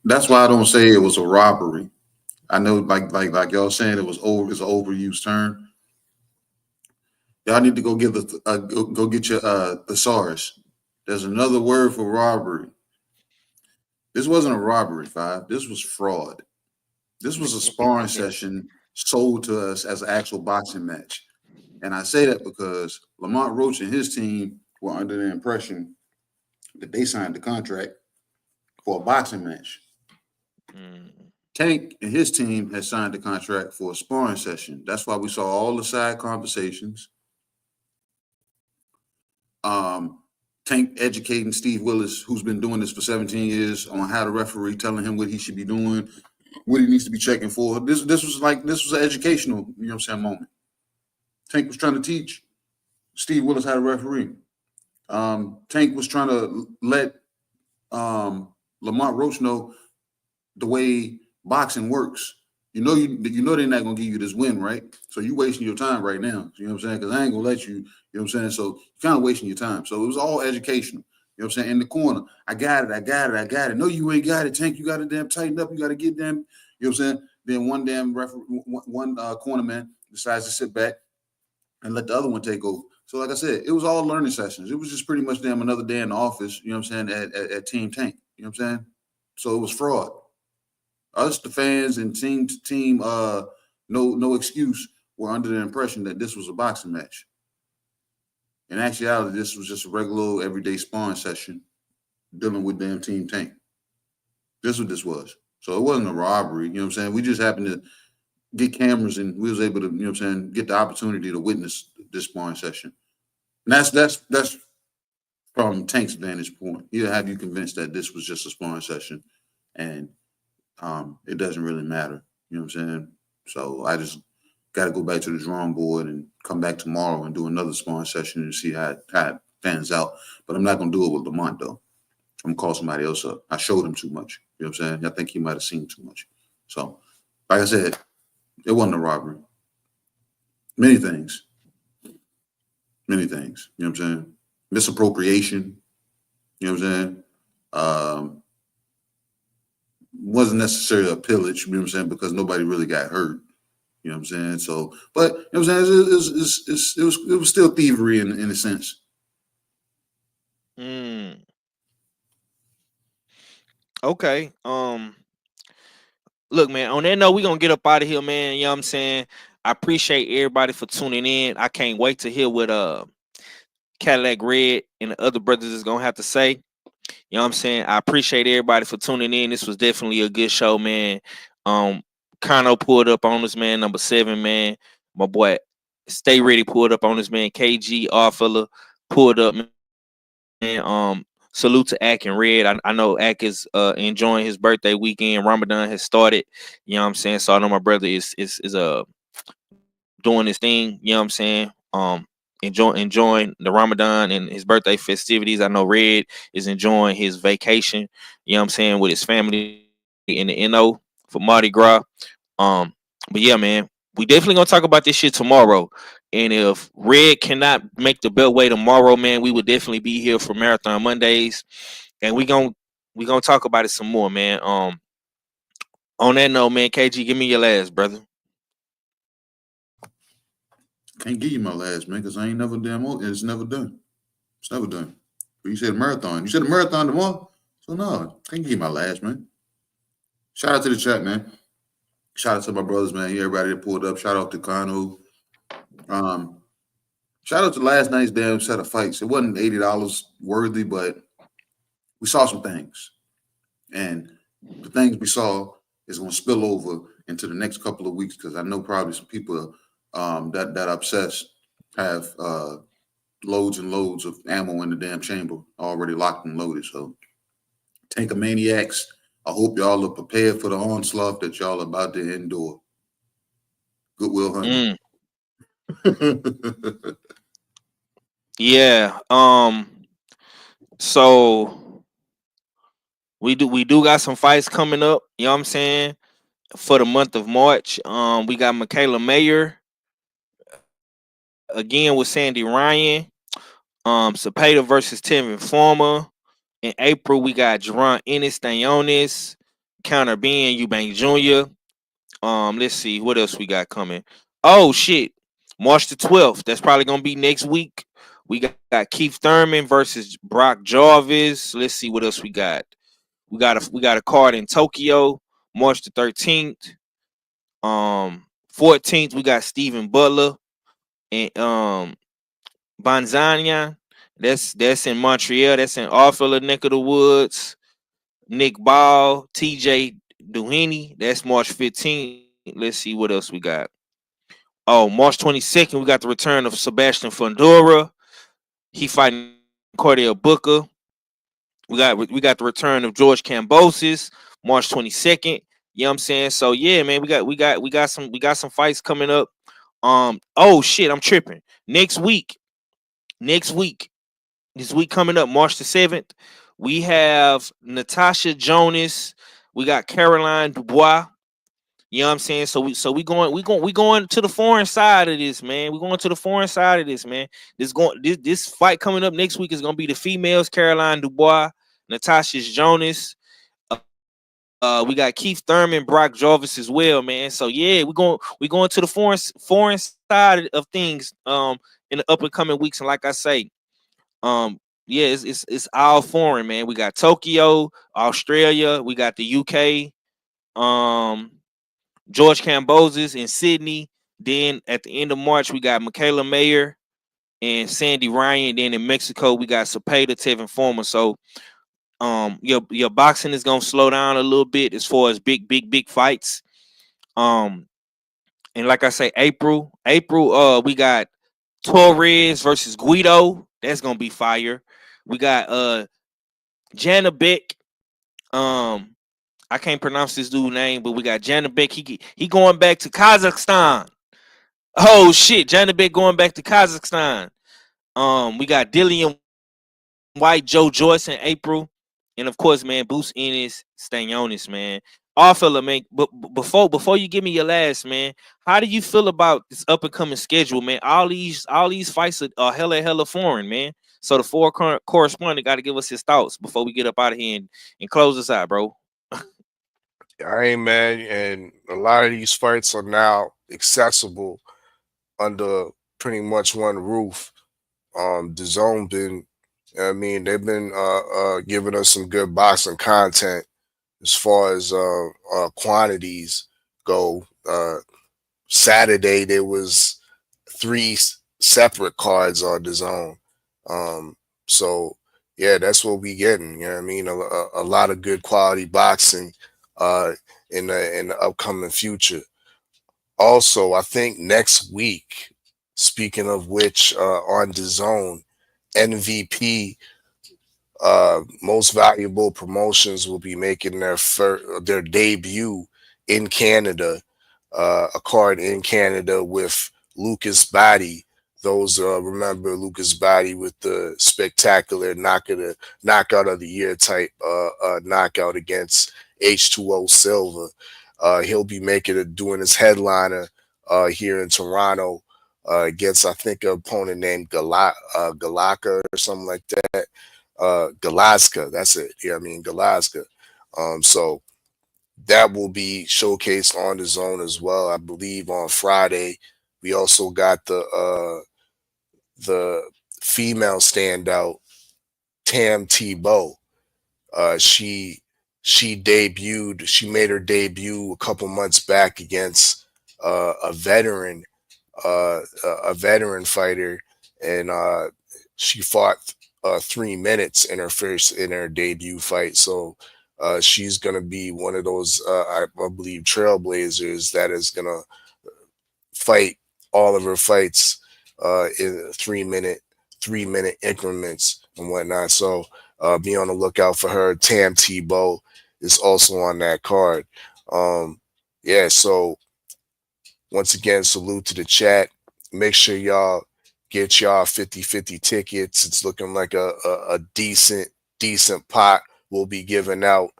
that's why I don't say it was a robbery. I know, like y'all saying, it's an overused term. Y'all need to go get go get your thesaurus. There's another word for robbery. This wasn't a robbery, Five. This was fraud. This was a sparring session sold to us as an actual boxing match. And I say that because Lamont Roach and his team were under the impression that they signed the contract for a boxing match. Tank and his team had signed the contract for a sparring session. That's why we saw all the side conversations. Tank educating Steve Willis, who's been doing this for 17 years, on how to referee, telling him what he should be doing, what he needs to be checking for. This was an educational, moment. Tank was trying to teach Steve Willis how to referee. Tank was trying to let Lamont Roach know the way boxing works. You know they're not gonna give you this win, right? So you wasting your time right now. You know what I'm saying? Because I ain't gonna let you. You know what I'm saying? So you're kind of wasting your time. So it was all educational. You know what I'm saying? In the corner, I got it. No, you ain't got it, Tank. You got to damn tighten up. You got to get them. You know what I'm saying? Then one damn one corner man decides to sit back and let the other one take over. So like I said, it was all learning sessions. It was just pretty much damn another day in the office. You know what I'm saying? At Team Tank. You know what I'm saying? So it was fraud. Us, the fans and team, no excuse, were under the impression that this was a boxing match. In actuality, this was just a regular everyday sparring session dealing with damn Team Tank. This is what this was. So it wasn't a robbery. You know what I'm saying? We just happened to get cameras and we was able to, you know what I'm saying, get the opportunity to witness this sparring session. And that's from Tank's vantage point. He'll have you convinced that this was just a sparring session and it doesn't really matter. You know what I'm saying? So I just got to go back to the drawing board and come back tomorrow and do another sparring session and see how it pans out. But I'm not going to do it with Lamont, though. I'm going to call somebody else up. I showed him too much. You know what I'm saying? I think he might have seen too much. So, like I said, it wasn't a robbery. Many things. Many things. You know what I'm saying? Misappropriation. You know what I'm saying? Wasn't necessarily a pillage, you know what I'm saying, because nobody really got hurt. You know what I'm saying? So, but you know what I'm saying? It was still thievery in a sense. Okay. Look, man, on that note, we're gonna get up out of here, man. You know what I'm saying? I appreciate everybody for tuning in. I can't wait to hear what Cadillac Red and the other brothers is gonna have to say. You know what I'm saying? I appreciate everybody for tuning in. This was definitely a good show, man. Kano pulled up on us, man. Number 7, man. My boy Stay Ready pulled up on us, man. KG Fella pulled up, man. Salute to Ak and Red. I know Ak is enjoying his birthday weekend. Ramadan has started. You know what I'm saying? So I know my brother is doing his thing. You know what I'm saying? Enjoying the Ramadan and his birthday festivities. I know Red is enjoying his vacation. You know what I'm saying, with his family in the NO for Mardi Gras. But yeah, man, we definitely gonna talk about this shit tomorrow. And if Red cannot make the Beltway tomorrow, man, we would definitely be here for Marathon Mondays, and we gonna talk about it some more, man. On that note, man, KG, give me your last, brother. Can't give you my last, man, because I ain't never damn old. It's never done. It's never done. But you said a marathon. You said a marathon tomorrow? So no, can't give you my last, man. Shout out to the chat, man. Shout out to my brothers, man. Everybody that pulled up. Shout out to Kano. Shout out to last night's damn set of fights. It wasn't $80 worthy, but we saw some things. And the things we saw is going to spill over into the next couple of weeks because I know probably some people that obsessed have loads and loads of ammo in the damn chamber already locked and loaded. So Tank of Maniacs, I hope y'all are prepared for the onslaught that y'all are about to endure. Goodwill Hunting. Yeah. So we do got some fights coming up, you know what I'm saying, for the month of March. We got Michaela Mayer again with Sandy Ryan. Cepeda versus Tevin Farmer. In April, we got Jerron Ennis, Counter Ben Eubank Jr. Let's see what else we got coming. Oh shit, March the 12th. That's probably gonna be next week. We got Keith Thurman versus Brock Jarvis. Let's see what else we got. We got a card in Tokyo, March the 13th. 14th, we got Stephen Butler and Banzania. That's in Montreal. That's in Arthur neck of the woods. Nick Ball, TJ Duhaney. That's March 15th. Let's see what else we got. Oh, March 22nd, we got the return of Sebastian Fundora. He fighting Cordell Booker. We got the return of George Kambosos, March 22nd. You know what I'm saying? So yeah, man, we got some fights coming up. Oh shit, I'm tripping. Next week, this week coming up, March the 7th, we have Natasha Jonas. We got Caroline Dubois. You know what I'm saying? So we going to the foreign side of this, man. We're going to the foreign side of this, man. This fight coming up next week is gonna be the females, Caroline Dubois, Natasha Jonas. We got Keith Thurman, Brock Jarvis as well, man. So yeah, we're going to the foreign side of things in the up and coming weeks. And like I say, yeah, it's all foreign, man. We got Tokyo, Australia, we got the UK, George Kambosos in Sydney. Then at the end of March, we got Michaela Mayer and Sandy Ryan. Then in Mexico, we got Cepeda, Tevin Former. So your boxing is gonna slow down a little bit as far as big fights. And like I say, April, we got Torres versus Guido. That's gonna be fire. We got Janabek. I can't pronounce this dude's name, but we got Janabek. He going back to Kazakhstan. Oh shit, Janabek going back to Kazakhstan. We got Dillian White, Joe Joyce in April, and of course, man, Boost Ennis, Stanionis, man. All fella, man. But before you give me your last, man, how do you feel about this up and coming schedule, man? All these fights are hella foreign, man. So the four correspondent got to give us his thoughts before we get up out of here and close this out, bro. I ain't, man, and a lot of these fights are now accessible under pretty much one roof. The Zone been, I mean, they've been giving us some good boxing content as far as quantities go. Saturday there was 3 separate cards on the Zone. So yeah, that's what we getting. You know what I mean? A lot of good quality boxing in the upcoming future. Also, I think next week, speaking of which, on the Zone, MVP, Most Valuable Promotions, will be making their debut in Canada, a card in Canada with Lucas Body. Those remember Lucas Body with the spectacular knockout of the year type knockout against H2O Silva. He'll be doing his headliner here in Toronto against, I think, an opponent named Galaka or something like that. Galazka, that's it. Yeah, I mean Galazka. So that will be showcased on the Zone as well. I believe on Friday. We also got the female standout, Tam Tebow. She made her debut a couple months back against a veteran fighter, and she fought 3 minutes in her debut fight. So she's gonna be one of those I believe trailblazers that is gonna fight all of her fights in 3 minute increments and whatnot. So be on the lookout for her. Tam Tebow is also on that card. Yeah, so once again, salute to the chat. Make sure y'all get y'all 50-50 tickets. It's looking like a decent pot will be given out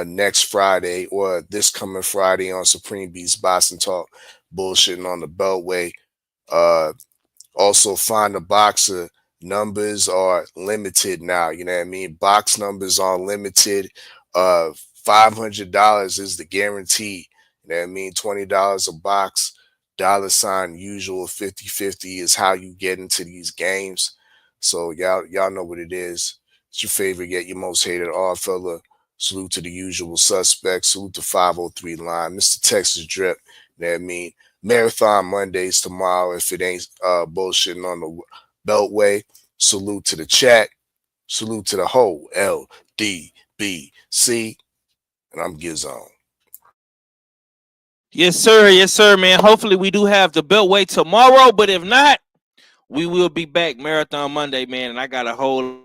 next Friday, or this coming Friday, on Supreme Beast Boxing Talk, bullshitting on the Beltway. Also, Find the Boxer numbers are limited now. You know what I mean? Box numbers are limited. $500 is the guarantee. You know what I mean? $20 a box. $usual 50-50 is how you get into these games. So y'all know what it is. It's your favorite yet your most hated odd fella. Salute to the usual suspects. Salute to 503 line. Mr. Texas Drip. You know what I mean? Marathon Mondays tomorrow if it ain't bullshitting on the Beltway. Salute to the chat. Salute to the whole LDBC. And I'm Gizon. Yes, sir, man. Hopefully we do have the Beltway tomorrow, but if not, we will be back Marathon Monday, man. And I got a whole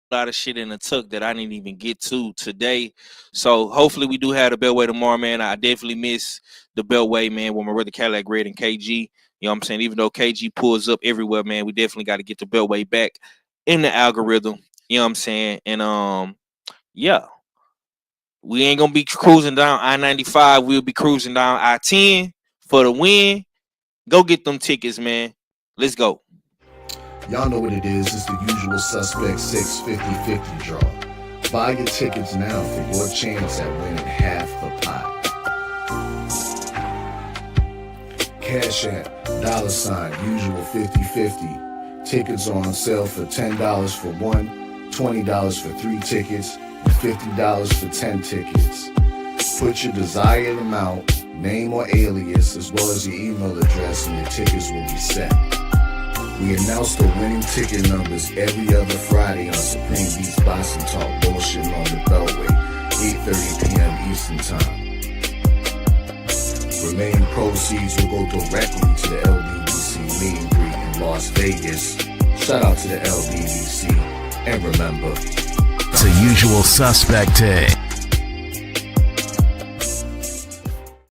lot of shit in the tuck that I didn't even get to today. So hopefully we do have the Beltway tomorrow, man. I definitely miss the Beltway, man, with my brother Cadillac Red and KG. You know what I'm saying? Even though KG pulls up everywhere, man, we definitely got to get the Beltway back in the algorithm. You know what I'm saying? And yeah. We ain't gonna be cruising down I-95. We'll be cruising down I-10 for the win. Go get them tickets, man. Let's go. Y'all know what it is. It's the usual suspect 650-50 draw. Buy your tickets now for your chance at winning half the pot. Cash App, $usual 50-50. Tickets are on sale for $10 for one, $20 for 3 tickets, and $50 for 10 tickets. Put your desired amount, name or alias, as well as your email address, and your tickets will be set. We announce the winning ticket numbers every other Friday on Supreme Beats Boxing Talk Bullshit on the Beltway, 8:30 p.m. Eastern Time. Remaining proceeds will go directly to the LBBC meet and greet in Las Vegas. Shout out to the LBBC, and remember, It's a usual suspect.